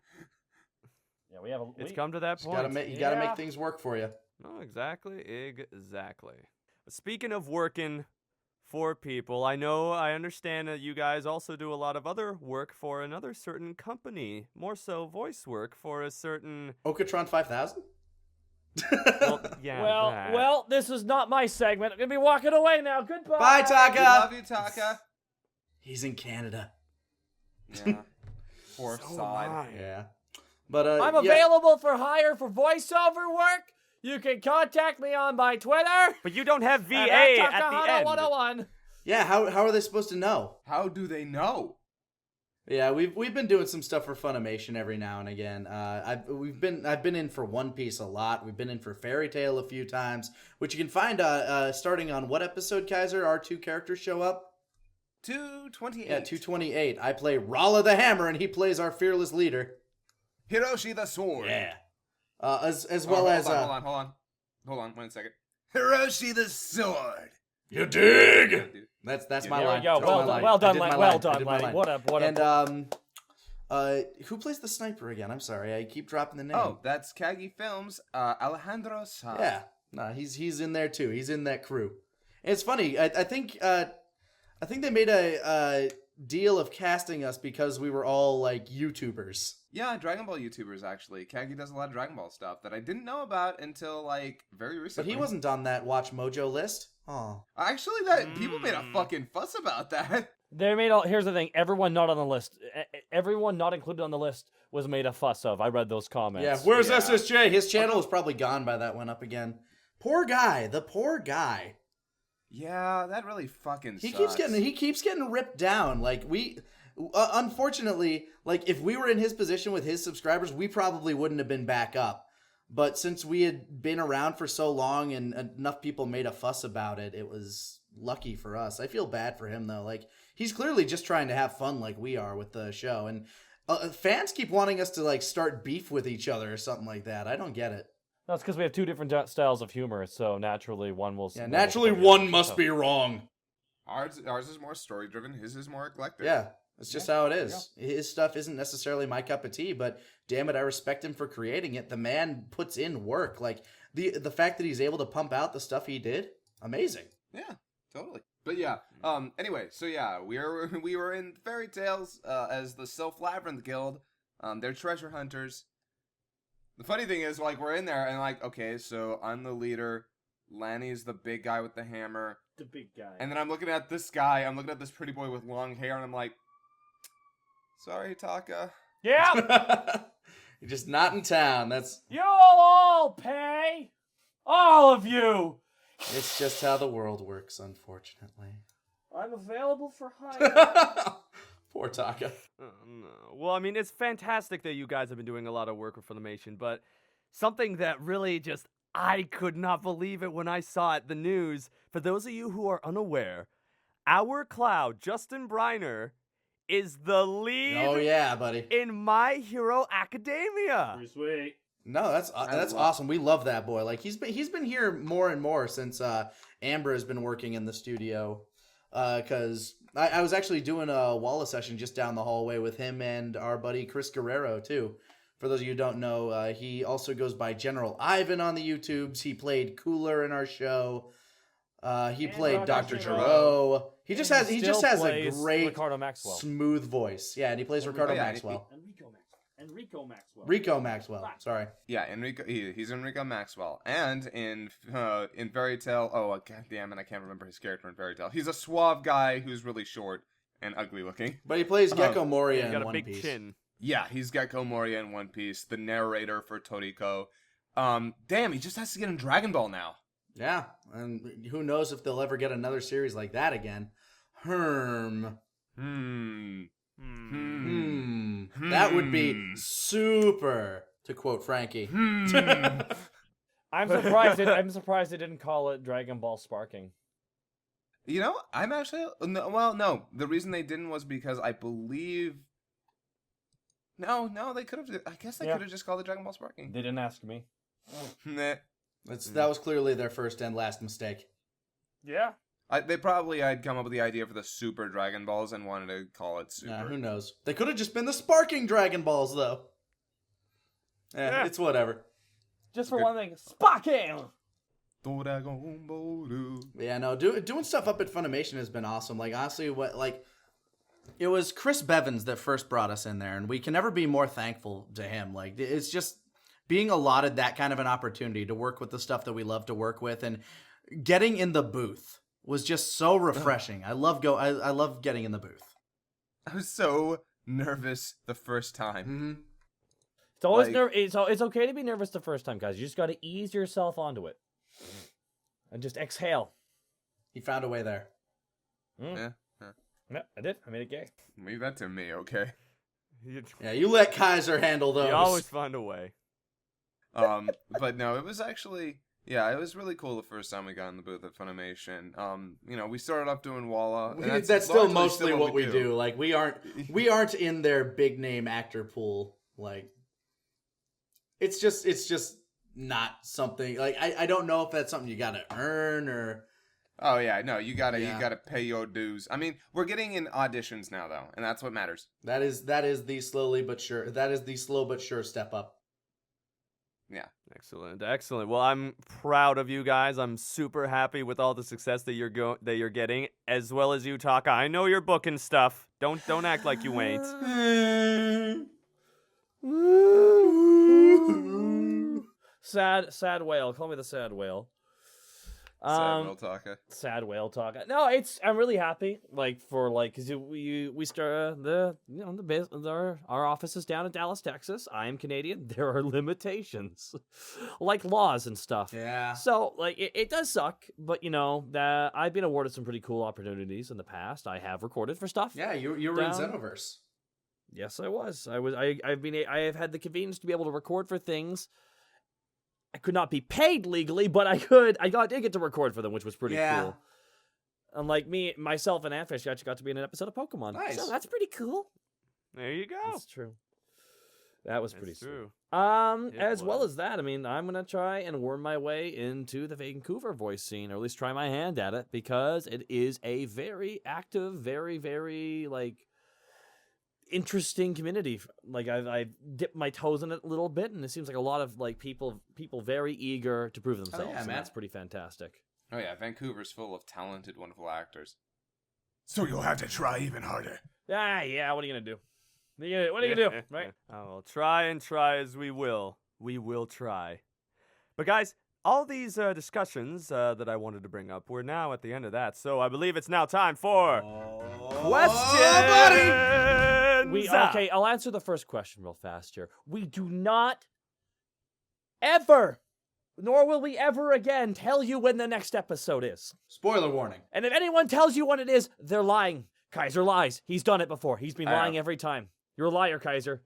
Yeah, we have. It's come to that You point. gotta make things work for you. No, exactly. Speaking of working for people, I understand that you guys also do a lot of other work for another certain company. More so voice work for a certain... Okatron 5000? Well, yeah, that. Well, this is not my segment. I'm gonna be walking away now. Goodbye. Bye, We Taka! love you, Taka. He's in Canada. Yeah. Poor So sod. am I. Yeah. But, I'm yeah. available for hire for voiceover work. You can contact me on my Twitter. But you don't have VA at at the end. 101. Yeah, how are they supposed to know? How do they know? Yeah, we've been doing some stuff for Funimation every now and again. I've been in for One Piece a lot. We've been in for Fairy Tail a few times, which you can find starting on what episode, Kaiser? Our two characters show up. 228. Yeah, 228. I play Rala the Hammer, and he plays our fearless leader. Hiroshi the Sword. Yeah. As well as Hold on 1 second. Hiroshi the Sword. You dig? That's my There line. we go. That's my line. Well I done, did my Lanny. line. Well I done, did my Lanny. line. What up? And who plays the sniper again? I'm sorry, I keep dropping the name. Oh, that's Kagi Films. Alejandro Sa. Yeah, no, he's in there too. He's in that crew. And it's funny. I think they made a deal of casting us because we were all like YouTubers. Yeah, Dragon Ball YouTubers actually. Kagi does a lot of Dragon Ball stuff that I didn't know about until like very But recently. he wasn't on that Watchmojo list. Oh, Actually, that people made a fucking fuss about that. They made all. Here's the thing: everyone not on the list, everyone not included on the list, was made a fuss of. I read those comments. yeah. Where's Yeah. SSJ? His channel is probably gone by that one up again. Poor guy. The poor guy. Yeah, that really fucking He sucks. keeps getting ripped down. Like we, unfortunately, like if we were in his position with his subscribers, we probably wouldn't have been back up. But since we had been around for so long and enough people made a fuss about it, it was lucky for us. I feel bad for him though. Like he's clearly just trying to have fun, like we are with the show. And fans keep wanting us to like start beef with each other or something like that. I don't get it. That's because we have two different styles of humor, so naturally one will. Yeah, one naturally will one must be wrong. Ours is more story driven. His is more eclectic. Yeah, that's just how it is. His stuff isn't necessarily my cup of tea, but damn it, I respect him for creating it. The man puts in work. Like the fact that he's able to pump out the stuff he did, amazing. Yeah, totally. But yeah, anyway, so yeah, we were in Fairy Tales as the Sylph Labyrinth Guild. They're treasure hunters. The funny thing is, like, we're in there and like, okay, so I'm the leader. Lanny's the big guy with the hammer. The big guy. And then I'm looking at this guy. I'm looking at this pretty boy with long hair, and I'm like, sorry, Taka. Yeah. You're just not in town. That's You'll all pay, all of you. it's just how the world works, unfortunately. I'm available for hire. Poor Taka. Oh, no. Well, I mean, it's fantastic that you guys have been doing a lot of work with Funimation, but something that really just I could not believe it when I saw it, the news. For those of you who are unaware, our Cloud, Justin Briner, is the lead Oh yeah, buddy. in My Hero Academia. Pretty sweet. No, that's awesome. We love that boy. Like he's been here more and more since Amber has been working in the studio. Because I was actually doing a Walla session just down the hallway with him and our buddy Chris Guerrero too. For those of you who don't know, he also goes by General Ivan on the YouTubes. He played Cooler in our show. He played Dr. Giro. He just has a great Ricardo Maxwell. smooth voice. Yeah, and he plays Ricardo yeah, Maxwell. Enrico Maxwell. Rico Maxwell. Sorry. Yeah, he's Enrico Maxwell. And in Fairy Tale, god damn it, I can't remember his character in Fairy Tale. He's a suave guy who's really short and ugly looking. But he plays Gecko Moria He's got in a One big Piece. chin. Yeah, he's Gecko Moria in One Piece, the narrator for Toriko. Damn, he just has to get in Dragon Ball now. Yeah, and who knows if they'll ever get another series like that again. That would be super, to quote Frankie. I'm surprised they didn't call it Dragon Ball Sparking. You know, I'm actually no. The reason they didn't was because I believe. No, they could have. I guess they could have just called it Dragon Ball Sparking. They didn't ask me. Nah. That was clearly their first and last mistake. Yeah. They probably had come up with the idea for the Super Dragon Balls and wanted to call it Super. Who knows? They could have just been the Sparking Dragon Balls, though. Yeah. It's whatever. Just for Good. one thing, Sparking! Dragon Ball. Yeah, no, doing stuff up at Funimation has been awesome. Like, honestly, it was Chris Bevins that first brought us in there, and we can never be more thankful to him. Like, it's just being allotted that kind of an opportunity to work with the stuff that we love to work with, and getting in the booth was just so refreshing. I love getting in the booth. I was so nervous the first time. Mm-hmm. It's always Like- it's okay to be nervous the first time, guys. You just got to ease yourself onto it. And just exhale. He found a way there. Mm. Yeah. Yeah, I did. I made it gay. Leave that to me, okay? Yeah, you let Kaiser handle those. You always find a way. But no, it was actually, yeah, it was really cool the first time we got in the booth at Funimation. We started off doing Walla. And that's still largely mostly what we do. Like we aren't in their big name actor pool. Like it's just not something like I don't know if that's something you gotta earn or. Oh yeah, no, you gotta pay your dues. I mean, we're getting in auditions now though, and that's what matters. That is the slow but sure step up. Yeah. Excellent. Well, I'm proud of you guys. I'm super happy with all the success that you're getting, as well as you, Taka. I know you're booking stuff. Don't act like you ain't. Sad whale. Call me the sad whale. Sad whale Taka. Sad whale talk. No, I'm really happy. Because we start our office is down in Dallas, Texas. I am Canadian. There are limitations, like laws and stuff. Yeah. So it does suck, but that I've been awarded some pretty cool opportunities in the past. I have recorded for stuff. Yeah, you were in Xenoverse. Yes, I was. I have had the convenience to be able to record for things. I could not be paid legally, but I did get to record for them, which was pretty cool. Unlike myself and Antfish actually got to be in an episode of Pokemon. Nice. So that's pretty cool. There you go. That's true. That was pretty true. As well as that, I mean, I'm going to try and worm my way into the Vancouver voice scene, or at least try my hand at it, because it is a very active, very, very, interesting community. I've dipped my toes in it a little bit, and it seems like a lot of people very eager to prove themselves. yeah, and man. that's pretty fantastic. Oh yeah, Vancouver's full of talented, wonderful actors. So you'll have to try even harder. Yeah. What are you gonna do? What are you gonna do? Right? Oh, try as we will. We will try. But guys, all these discussions that I wanted to bring up, we're now at the end of that. So I believe it's now time for questions. Okay, I'll answer the first question real fast here. We do not ever, nor will we ever again, tell you when the next episode is. Spoiler warning. And if anyone tells you when it is, they're lying. Kaiser lies. He's done it before. He's been lying every time. You're a liar, Kaiser.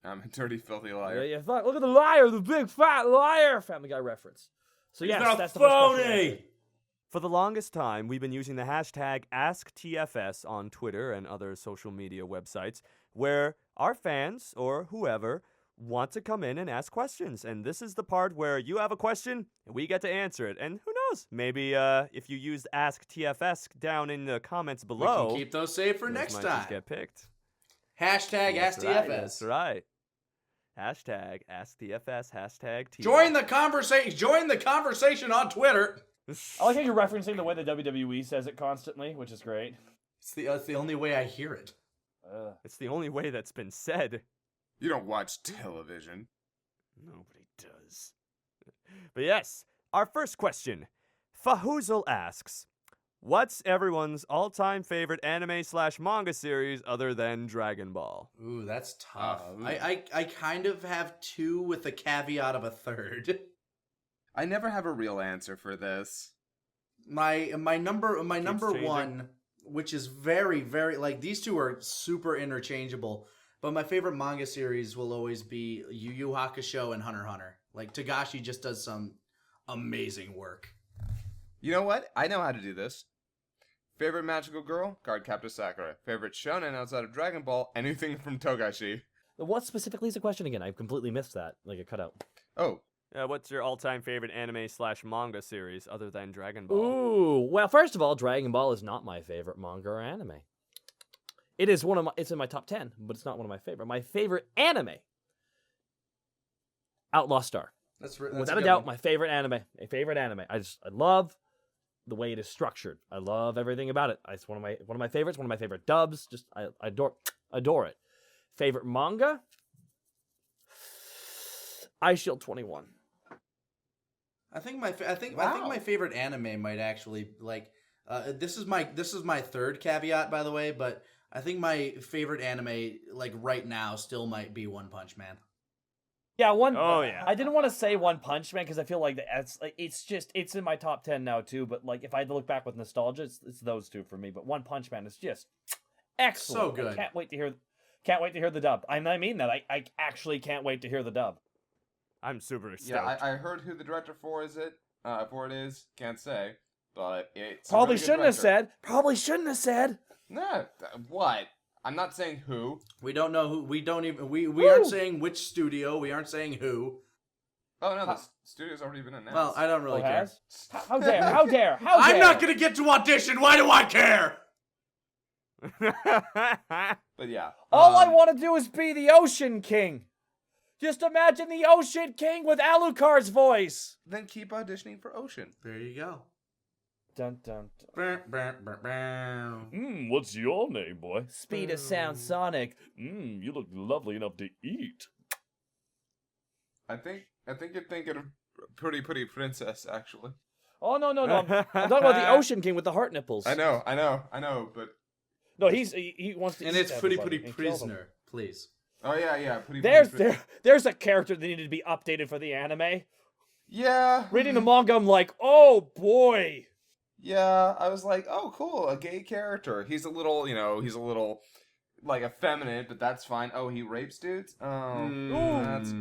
I'm a dirty, filthy liar. Yeah, look at the liar, the big fat liar. Family Guy reference. So yes, that's the first question. For the longest time, we've been using the hashtag AskTFS on Twitter and other social media websites, where our fans, or whoever, want to come in and ask questions. And this is the part where you have a question, and we get to answer it. And who knows, maybe if you use AskTFS down in the comments below, we can keep those saved for those next might time. just get picked. Hashtag AskTFS. That's right. Hashtag AskTFS, hashtag TIBA. Join the conversation on Twitter. I like how you're referencing the way the WWE says it constantly, which is great. It's the only way I hear it. It's the only way that's been said. You don't watch television. Nobody does. But yes, our first question. Fahuzel asks, what's everyone's all-time favorite anime/manga series other than Dragon Ball? Ooh, that's tough. I kind of have two with a caveat of a third. I never have a real answer for this. My number changing. one, which is very, very, these two are super interchangeable, but my favorite manga series will always be Yu Yu Hakusho and Hunter x Hunter. Togashi just does some amazing work. You know what? I know how to do this. Favorite magical girl? Cardcaptor Sakura. Favorite shonen outside of Dragon Ball? Anything from Togashi. What specifically is the question again? I completely missed that. It cut out. Oh. What's your all-time favorite anime/manga series other than Dragon Ball? Ooh, well, first of all, Dragon Ball is not my favorite manga or anime. It is it's in my top 10, but it's not one of my favorite. My favorite anime, Outlaw Star. That's without a doubt my favorite anime. I love the way it is structured. I love everything about it. It's one of my favorites. One of my favorite dubs. Just I adore it. Favorite manga, Eye Shield 21. I think my favorite anime might actually this is my third caveat, by the way, but I think my favorite anime right now still might be One Punch Man. Yeah, one. Oh, yeah. I didn't want to say One Punch Man because I feel like it's in my top 10 now too. But like, if I had to look back with nostalgia, it's those two for me. But One Punch Man is just excellent. So good. I can't wait to hear the dub. I mean that. I actually can't wait to hear the dub. I'm super stoked. Yeah, I heard who the director for it is. Can't say, but it's a Probably really good shouldn't have director. said. Probably shouldn't have said. Nah, what? I'm not saying who. We don't know who. We don't even. We Who? aren't saying which studio. We aren't saying who. Oh no, the studio's already been announced. Well, I don't really Oh, care. has? How dare? How dare? How dare? I'm not gonna get to audition. Why do I care? But yeah, All I want to do is be the Ocean King. Just imagine the Ocean King with Alucard's voice. then keep auditioning for Ocean. There you go. Dun dun. Brr, brr, brr, brr. What's your name, boy? Speed of Sound Sonic. You look lovely enough to eat. I think you're thinking of Pretty Princess, actually. Oh no. I'm talking about the Ocean King with the heart nipples. I know, but No, he wants to. And eat it's pretty everybody and kill them. prisoner, please. oh yeah, There's a character that needed to be updated for the anime. Yeah. Reading the manga, I'm like, oh boy. Yeah, I was like, oh, cool, a gay character. He's a little like effeminate, but that's fine. Oh, he rapes dudes. Oh, that's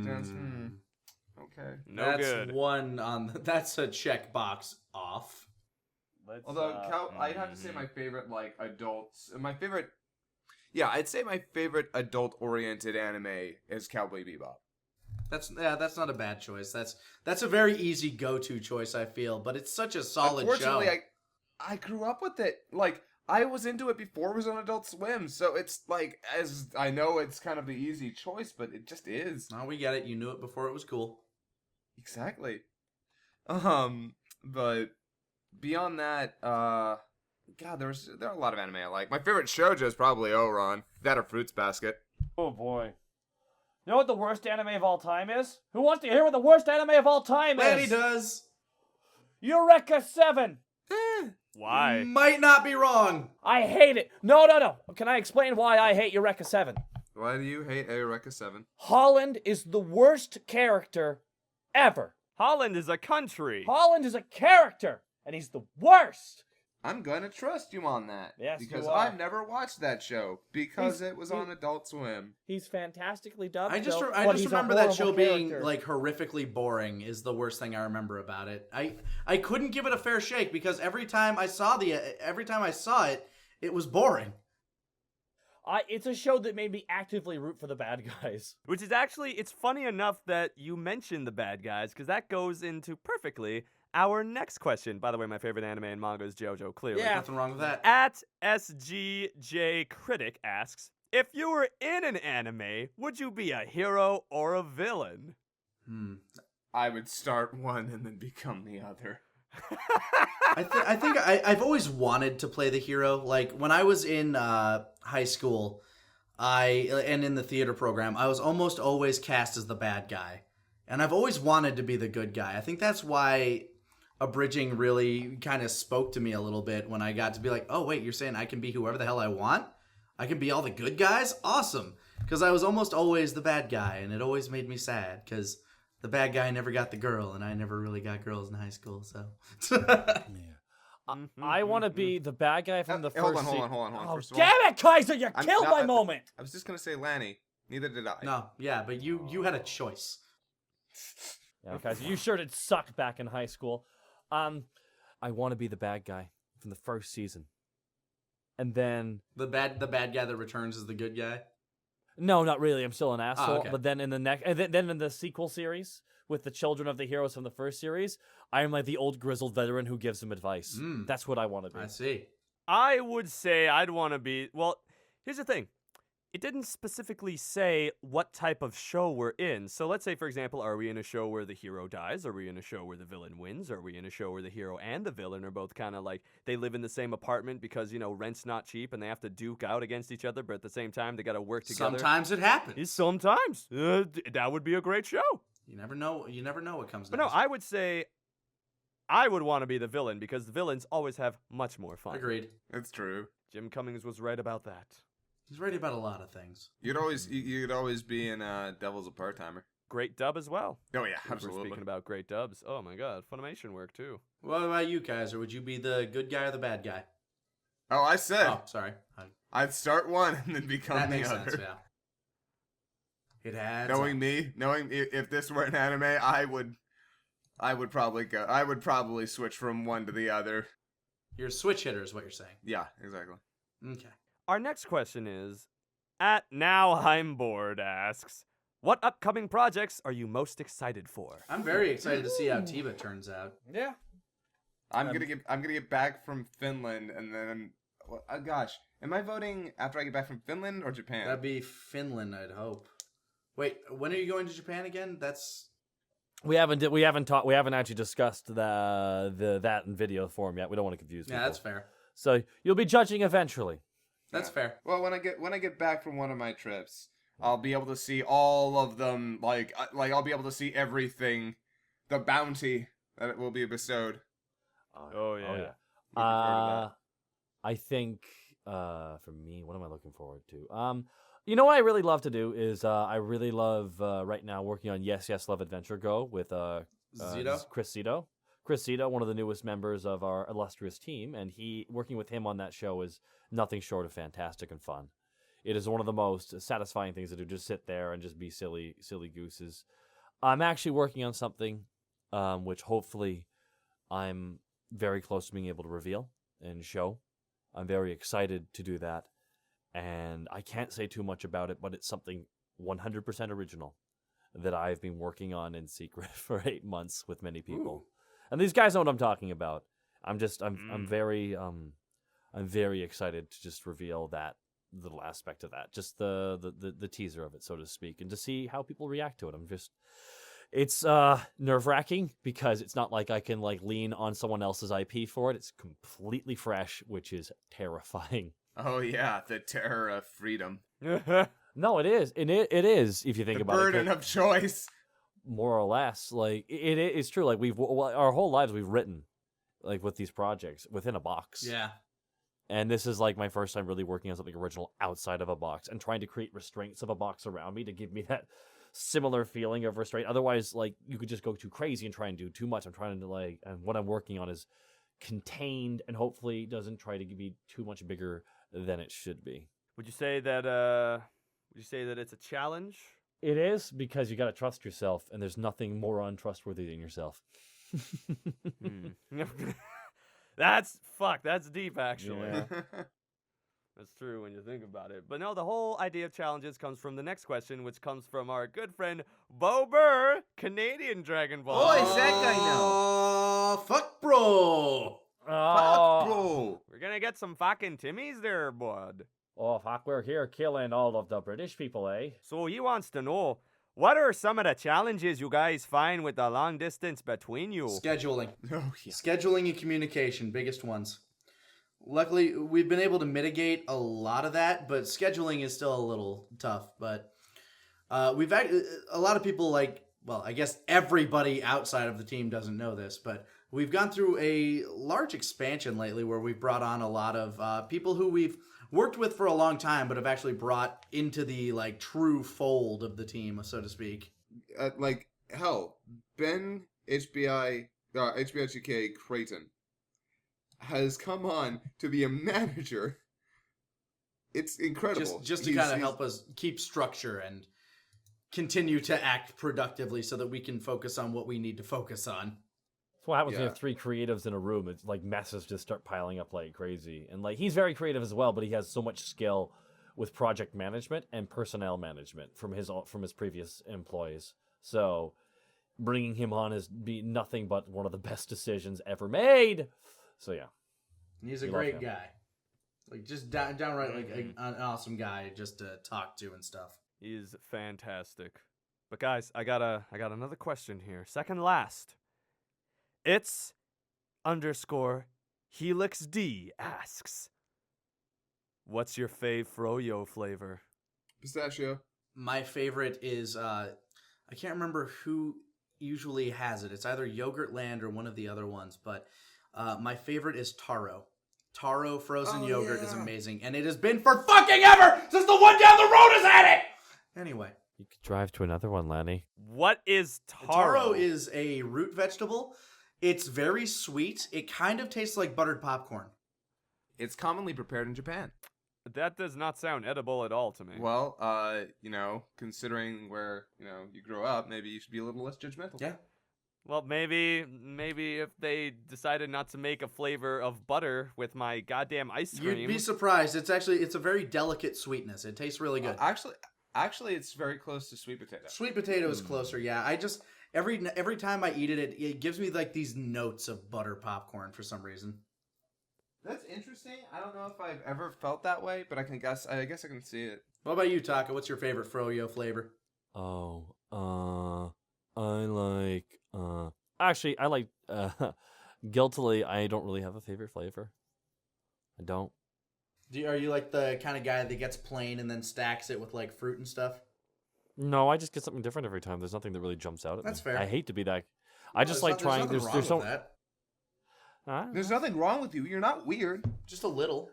okay. No That's good. one on. That's a checkbox off. Although I'd have to say my favorite I'd say my favorite adult-oriented anime is Cowboy Bebop. That's not a bad choice. That's a very easy go-to choice, I feel, but it's such a solid show. Unfortunately, I grew up with it. Like, I was into it before it was on Adult Swim, so it's like, as I know it's kind of the easy choice, but it just is. Oh, we get it. You knew it before it was cool. Exactly. But beyond that, God, there are a lot of anime I like. My favorite shoujo is probably Ouran. That or Fruits Basket. Oh boy. You know what the worst anime of all time is? Who wants to hear what the worst anime of all time Lanny is? does. Eureka 7. Why? Might not be wrong. I hate it. No. Can I explain why I hate Eureka 7? Why do you hate Eureka 7? Holland is the worst character ever. Holland is a country. Holland is a character, and he's the worst. I'm gonna trust you on that. Yes, because you are. I've never watched that show because it was on Adult Swim. He's fantastically dubbed. I just though, I but just he's a remember that horrible show being character. like horrifically boring is the worst thing I remember about it. I couldn't give it a fair shake because every time I saw it, it was boring. It's a show that made me actively root for the bad guys. Which is actually, it's funny enough that you mentioned the bad guys, because that goes into perfectly our next question. By the way, my favorite anime and manga is JoJo, clearly. Yeah. Nothing wrong with that. At SGJ Critic asks, if you were in an anime, would you be a hero or a villain? I would start one and then become the other. I think I've always wanted to play the hero. Like when I was in high school, and in the theater program, I was almost always cast as the bad guy, and I've always wanted to be the good guy. I think that's why Abridging really kind of spoke to me a little bit when I got to be like, oh wait, you're saying I can be whoever the hell I want? I can be all the good guys? Awesome! Because I was almost always the bad guy, and it always made me sad because the bad guy never got the girl, and I never really got girls in high school, so. I want to be the bad guy from the first Hold on. Oh, First of all, damn it, Kaiser! You I'm killed not- my moment! I was just gonna say Lanny. Neither did I. No, yeah, but you had a choice. Yeah, Kaiser, you sure did suck back in high school. I want to be the bad guy from the first season. And then... The bad guy that returns is the good guy? No, not really. I'm still an asshole. okay. But then in the next... And then in the sequel series, with the children of the heroes from the first series, I am like the old grizzled veteran who gives them advice. That's what I want to be. I see. I would say I'd want to be... Well, here's the thing. It didn't specifically say what type of show we're in. So let's say, for example, are we in a show where the hero dies? Are we in a show where the villain wins? Are we in a show where the hero and the villain are both kind of like, they live in the same apartment because, rent's not cheap and they have to duke out against each other, but at the same time, they got to work together? Sometimes it happens. Sometimes. That would be a great show. You never know what comes But next. no, I would say I would want to be the villain because the villains always have much more fun. Agreed. It's true. Jim Cummings was right about that. He's right about a lot of things. You'd always be in Devil's a Part-Timer. great dub as well. Oh yeah, We're absolutely. speaking about great dubs. Oh my god, Funimation work too. What about you, Kaiser? Would you be the good guy or the bad guy? Oh, I said Oh, sorry. I'd start one and then become That the makes other. sense, yeah. It adds Knowing up. me, knowing if this were an anime, I would probably switch from one to the other. You're a switch hitter is what you're saying. Yeah, exactly. Okay. Our next question is, at Now I'm Bored asks, what upcoming projects are you most excited for? I'm very excited to see how TIBA turns out. Yeah. I'm gonna get back from Finland and then, gosh, am I voting after I get back from Finland or Japan? That'd be Finland, I'd hope. Wait, when are you going to Japan again? That's We haven't actually discussed that in video form yet. We don't want to confuse people. yeah, that's fair. So you'll be judging eventually. That's Yeah. fair. Well, when I get back from one of my trips, I'll be able to see all of them. Like I'll be able to see everything, the bounty that it will be bestowed. Oh yeah. yeah. Looking forward to I think for me, what am I looking forward to? You know what I really love to do is I really love right now working on Yes Yes Love Adventure Go with Zito? Chris Zito. Chris Zito, one of the newest members of our illustrious team, and working with him on that show is nothing short of fantastic and fun. It is one of the most satisfying things to do, just sit there and just be silly gooses. I'm actually working on something which hopefully I'm very close to being able to reveal and show. I'm very excited to do that. And I can't say too much about it, but it's something 100% original that I've been working on in secret for 8 months with many people. Ooh. And these guys know what I'm talking about. I'm very excited to just reveal that little aspect of that, just the teaser of it, so to speak, and to see how people react to it. It's nerve-wracking because it's not like I can lean on someone else's IP for it. It's completely fresh, which is terrifying. Oh yeah, the terror of freedom, that. No, it is. And it is, if you think the about burden it. of choice. More or less. It's true. Our whole lives we've written, with these projects, within a box. Yeah. And this is, my first time really working on something original outside of a box and trying to create restraints of a box around me to give me that similar feeling of restraint. Otherwise, you could just go too crazy and try and do too much. I'm trying to, and what I'm working on is contained and hopefully doesn't try to be too much bigger than it should be. Would you say that it's a challenge? It is, because you got to trust yourself, and there's nothing more untrustworthy than yourself. That's deep actually. Yeah. That's true when you think about it. But no, the whole idea of challenges comes from the next question, which comes from our good friend Bo Burr, Canadian Dragon Ball. Oh, is that guy now? Oh, fuck, bro. Fuck, bro. We're gonna get some fucking Timmies there, bud. Oh, fuck, we're here killing all of the British people, eh? So he wants to know, what are some of the challenges you guys find with the long distance between you? Scheduling. Oh yeah. Scheduling and communication, biggest ones. Luckily, we've been able to mitigate a lot of that, but scheduling is still a little tough. But we've had a lot of people I guess everybody outside of the team doesn't know this, but we've gone through a large expansion lately where we've brought on a lot of people who we've worked with for a long time, but have actually brought into the true fold of the team, so to speak. Hell, Ben HBIGK Creighton has come on to be a manager. It's incredible. Just to kind of help us keep structure and continue to act productively so that we can focus on what we need to focus on. That's what happens when you Yeah. have 3 creatives in a room. It's messes just start piling up like crazy. And he's very creative as well, but he has so much skill with project management and personnel management from his previous employees. So bringing him on has been nothing but one of the best decisions ever made. So yeah. He's a We love great him. guy. Just downright an awesome guy just to talk to and stuff. He's fantastic. But guys, I got another question here. Second last. It's _HelixD asks, what's your fave froyo flavor? Pistachio. My favorite is I can't remember who usually has it. It's either Yogurtland or one of the other ones, but my favorite is taro. Taro frozen yogurt is amazing, and it has been for fucking ever since the one down the road has had it. Anyway, You could drive to another one, Lanny. What is taro? Taro is a root vegetable. It's very sweet. It kind of tastes like buttered popcorn. It's commonly prepared in Japan. That does not sound edible at all to me. Well, considering where, you grow up, maybe you should be a little less judgmental. Yeah. Well, maybe if they decided not to make a flavor of butter with my goddamn ice cream. You'd be surprised. It's a very delicate sweetness. It tastes really good. Actually, it's very close to sweet potato. Sweet potato is closer, yeah. I just every time I eat it, it gives me like these notes of butter popcorn for some reason. That's interesting. I don't know if I've ever felt that way, but I guess I can see it. What about you, Taka? What's your favorite froyo flavor? Actually, I like, guiltily, I don't really have a favorite flavor. I don't. Are you like the kind of guy that gets plain and then stacks it with like fruit and stuff? No, I just get something different every time. There's nothing that really jumps out at me. That's fair. I hate to be that. I just like trying. There's so. that. There's nothing wrong with you. You're not weird. Just a little.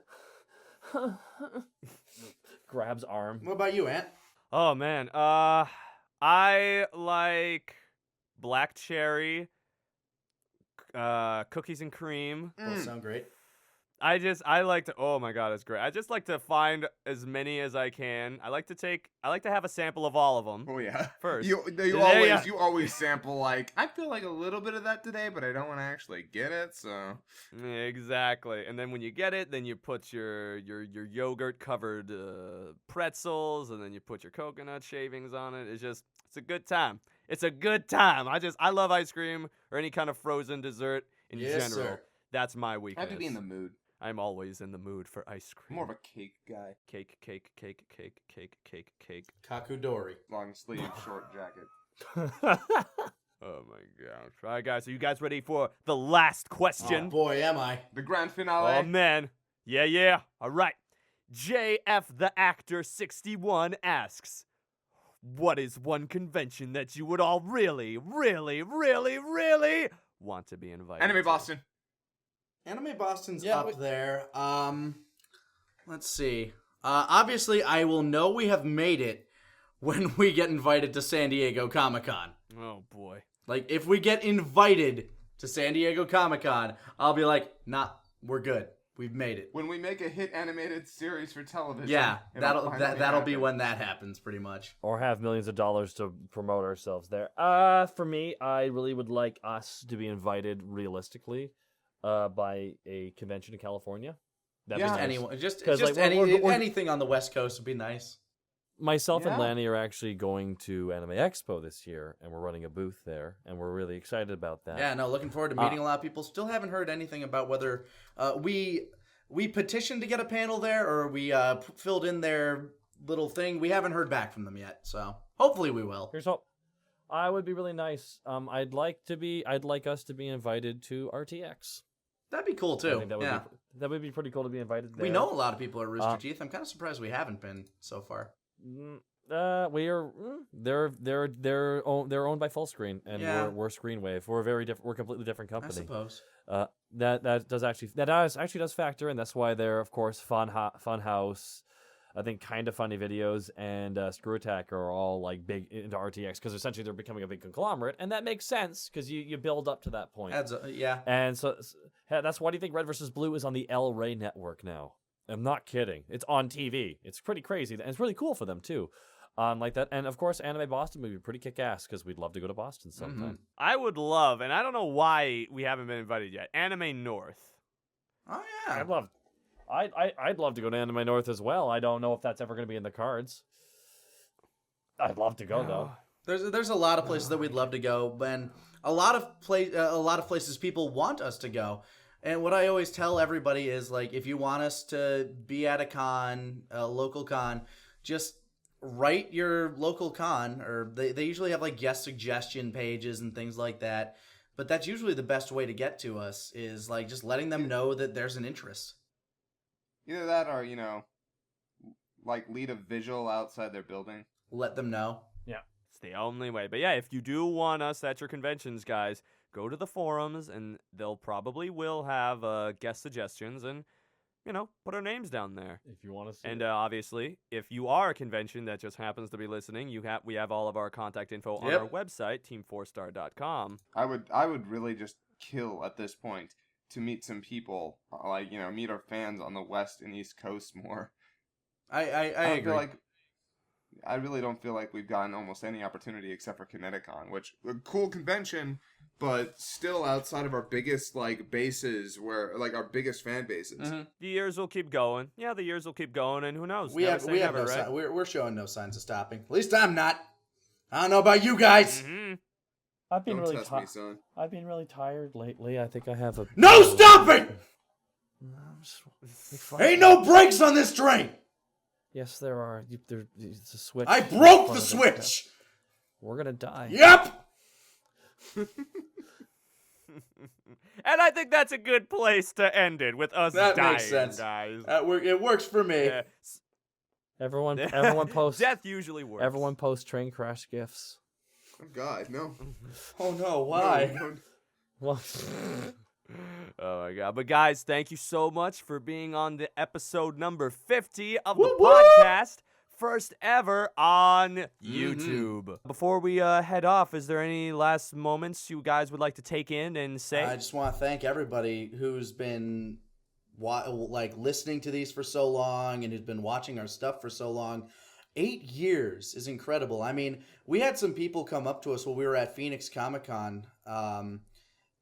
Grabs arm. What about you, Ant? Oh man, I like black cherry, cookies and cream. Both sound great. I like to. Oh my god, it's great. I just like to find as many as I can. I like to have a sample of all of them. Oh yeah. First, You always sample like I feel like a little bit of that today, but I don't want to actually get it. So exactly. And then when you get it, then you put your yogurt covered pretzels, and then you put your coconut shavings on it. It's a good time. It's a good time. I love ice cream or any kind of frozen dessert in Yes, general. sir. That's my I weakness. have to be in the mood. I'm always in the mood for ice I'm cream. more of a cake guy. Cake. Kakudori. Long sleeve, short jacket. Oh my gosh. All right, guys. Are you guys ready for the last Oh question? boy, am I. The grand finale. Oh, man. Yeah. All right. JF the Actor 61 asks, what is one convention that you would all really, really, really, really want to be invited Anime to? Boston. Anime Boston's Yeah, up there. Let's see. Obviously, I will know we have made it when we get invited to San Diego Comic-Con. Oh, boy. Like, if we get invited to San Diego Comic-Con, I'll be like, nah, we're good. We've made it. When we make a hit animated series for television. Yeah, it'll that'll be happen. when that happens, pretty much. Or have millions of dollars to promote ourselves there. For me, I really would like us to be invited realistically by a convention in California. That'd Yeah. be nice. Anyone, just 'Cause, like, we're- anything on the West Coast would be nice. Myself and Yeah. Lanny are actually going to ANIMEXPO this year, and we're running a booth there, and we're really excited about that. Yeah, no, looking forward to meeting a lot of people. Still haven't heard anything about whether we petitioned to get a panel there or we filled in their little thing. We haven't heard back from them yet, so hopefully we will. Here's hope. I would be really nice. I'd like us to be invited to RTX. That'd be cool I to think that would be pretty cool to be invited there. We know a lot of people at Rooster Teeth. I'm kind of surprised we haven't been so far. We are. They're owned by Full Screen, and Yeah. we're Screenwave. We're very different. We're a completely different I company. suppose. That does factor in. That's why they're, of course, Funhouse. I think Kind of Funny Videos and Screw Attack are all like big into RTX because essentially they're becoming a big conglomerate, and that makes sense because you build up to that point. Yeah. And so that's why do you think Red vs. Blue is on the El Rey network now? I'm not kidding. It's on TV. It's pretty crazy, and it's really cool for them too. Like that, and of course, Anime Boston would be pretty kick-ass because we'd love to go to Boston sometime. I would love, and I don't know why we haven't been invited yet, Anime North. Oh yeah. I'd love to go to Anime North as well. I don't know if that's ever going to be in the cards. I'd love to go though. There's a lot of places that we'd love to go, and a lot of places people want us to go. And what I always tell everybody is like, if you want us to be at a local con, just write your local con, or they usually have like guest suggestion pages and things like that. But that's usually the best way to get to us is like just letting them know that there's an interest. Either that or, like lead a visual outside their building. Let them know. It's the only way. But yeah, if you do want us at your conventions, guys, go to the forums, and they'll probably will have guest suggestions, and put our names down there. If you want to see And it. obviously, if you are a convention that just happens to be listening, we have all of our contact info on Yep. our website, TeamFourStar.com. I would really just kill at this point to meet some people, like, meet our fans on the West and East Coast more. I don't agree. feel like I really don't feel like we've gotten almost any opportunity except for Kineticon, which a cool convention, but still outside of our biggest bases, where our biggest fan bases. Mhm. The years will keep going. Yeah, the years will keep going, and who knows? We Never have say we have never, no right? sign. We're showing no signs of stopping. At least I'm not. I don't know about you guys. Mm-hmm. I've been Don't really test me, son. I've been really tired lately. I think I have a No stopping! I'm just- Ain't no brakes on this train. Yes, there are. It's a switch. I in broke front the of switch. We're gonna die. Yep. And I think that's a good place to end it, with us That dying, makes sense. guys. It works for me. Yeah. Everyone posts. Death usually works. Everyone posts train crash gifs. Oh God, no. Oh no, why? No. Well, Oh my God. But guys, thank you so much for being on the episode number 50 of the Woo woo! podcast. First ever on YouTube. Before we head off, is there any last moments you guys would like to take in and say? I just want to thank everybody who's been listening to these for so long and who's been watching our stuff for so long. 8 years is incredible. I mean, we had some people come up to us while we were at Phoenix Comic-Con,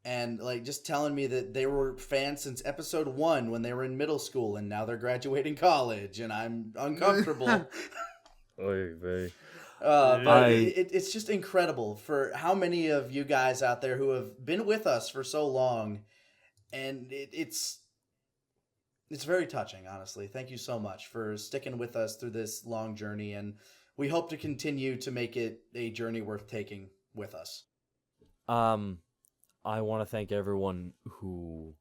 and just telling me that they were fans since episode 1 when they were in middle school, and now they're graduating college, and I'm uncomfortable. oy vey. But it's just incredible for how many of you guys out there who have been with us for so long, and it's very touching, honestly. Thank you so much for sticking with us through this long journey, and we hope to continue to make it a journey worth taking with us. I want to thank everyone who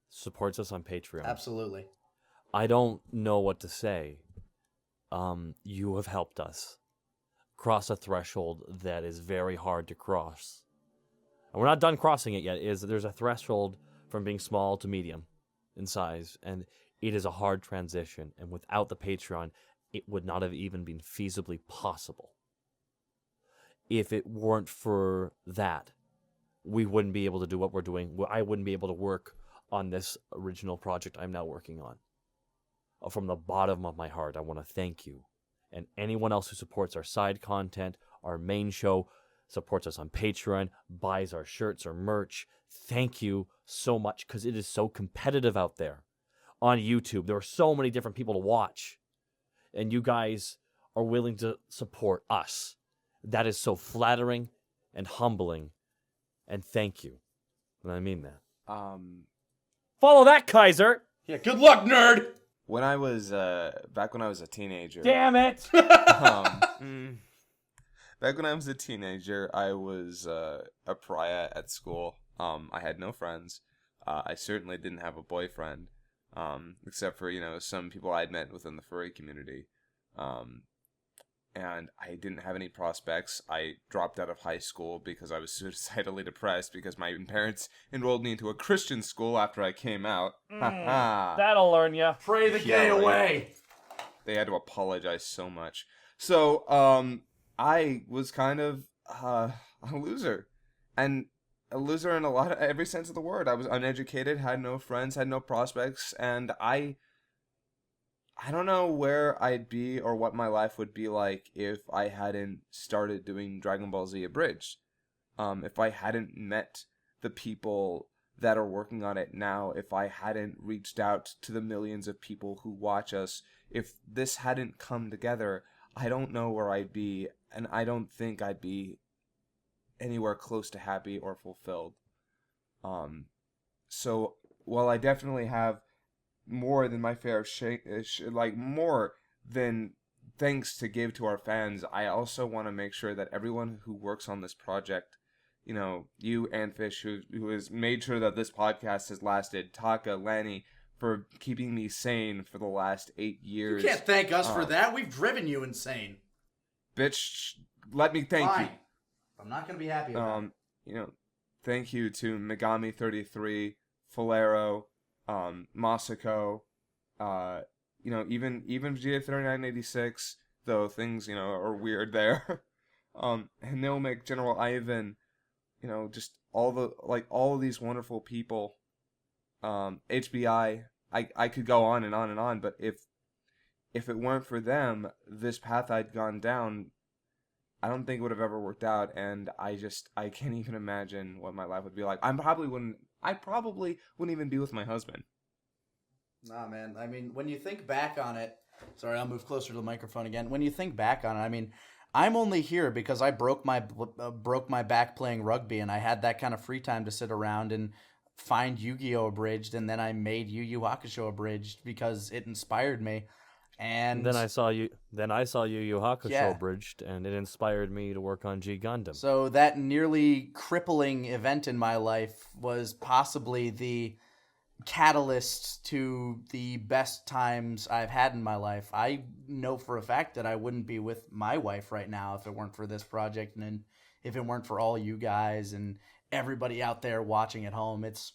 supports us on Patreon. Absolutely. I don't know what to say. You have helped us cross a threshold that is very hard to cross. And we're not done crossing it yet. There's a threshold from being small to medium in size, and it is a hard transition. And without the Patreon, it would not have even been feasibly possible. If it weren't for that, we wouldn't be able to do what we're doing. I wouldn't be able to work on this original project I'm now working on. From the bottom of my heart, I want to thank you. And anyone else who supports our side content, our main show, supports us on Patreon, buys our shirts or merch, thank you so much, because it is so competitive out there. On YouTube, there are so many different people to watch. And you guys are willing to support us. That is so flattering and humbling. And thank you. And I mean that. Follow that, Kaiser! Yeah, good luck, nerd! When I was back when I was a teenager. Damn it! Back when I was a teenager, I was a pariah at school. I had no friends. I certainly didn't have a boyfriend, except for some people I'd met within the furry community. And I didn't have any prospects. I dropped out of high school because I was suicidally depressed because my parents enrolled me into a Christian school after I came out. That'll learn ya. Pray the gay right. away! They had to apologize so much. So, I was kind of a loser. And a loser in every sense of the word. I was uneducated, had no friends, had no prospects, and I don't know where I'd be or what my life would be like if I hadn't started doing Dragon Ball Z Abridged. If I hadn't met the people that are working on it now, if I hadn't reached out to the millions of people who watch us, if this hadn't come together, I don't know where I'd be, and I don't think I'd be anywhere close to happy or fulfilled. So while I definitely have more than my fair more than thanks to give to our fans, I also want to make sure that everyone who works on this project, you, Antfish, who has made sure that this podcast has lasted, Taka, Lanny, for keeping me sane for the last 8 years. You can't thank us for that. We've driven you insane. Bitch, let me thank Fine. you. I'm not going to be happy about it. Thank you to Megami33, Falero, Masako, Even Vegeta 3986, though things are weird there. And they'll make General Ivan, just all of these wonderful people. HBI, I could go on and on and on, but if it weren't for them, this path I'd gone down, I don't think it would have ever worked out, and I can't even imagine what my life would be like. I probably wouldn't even be with my husband. Nah, man. I mean, when you think back on it, sorry, I'll move closer to the microphone again. When you think back on it, I mean, I'm only here because I broke my back playing rugby, and I had that kind of free time to sit around and find Yu-Gi-Oh! Abridged, and then I made Yu Yu Hakusho Abridged because it inspired me. And then I saw Yu Yu Hakusho Yeah. Abridged, and it inspired me to work on G Gundam. So that nearly crippling event in my life was possibly the catalyst to the best times I've had in my life. I know for a fact that I wouldn't be with my wife right now if it weren't for this project, and if it weren't for all you guys and everybody out there watching at home. It's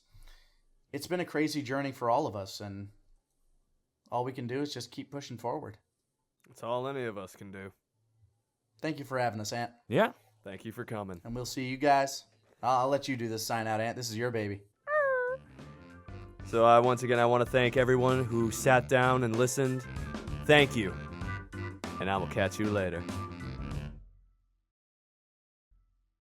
been a crazy journey for all of us, and all we can do is just keep pushing forward. That's all any of us can do. Thank you for having us, Ant. Yeah. Thank you for coming. And we'll see you guys. I'll let you do this sign out, Ant. This is your baby. So once again, I want to thank everyone who sat down and listened. Thank you. And I will catch you later.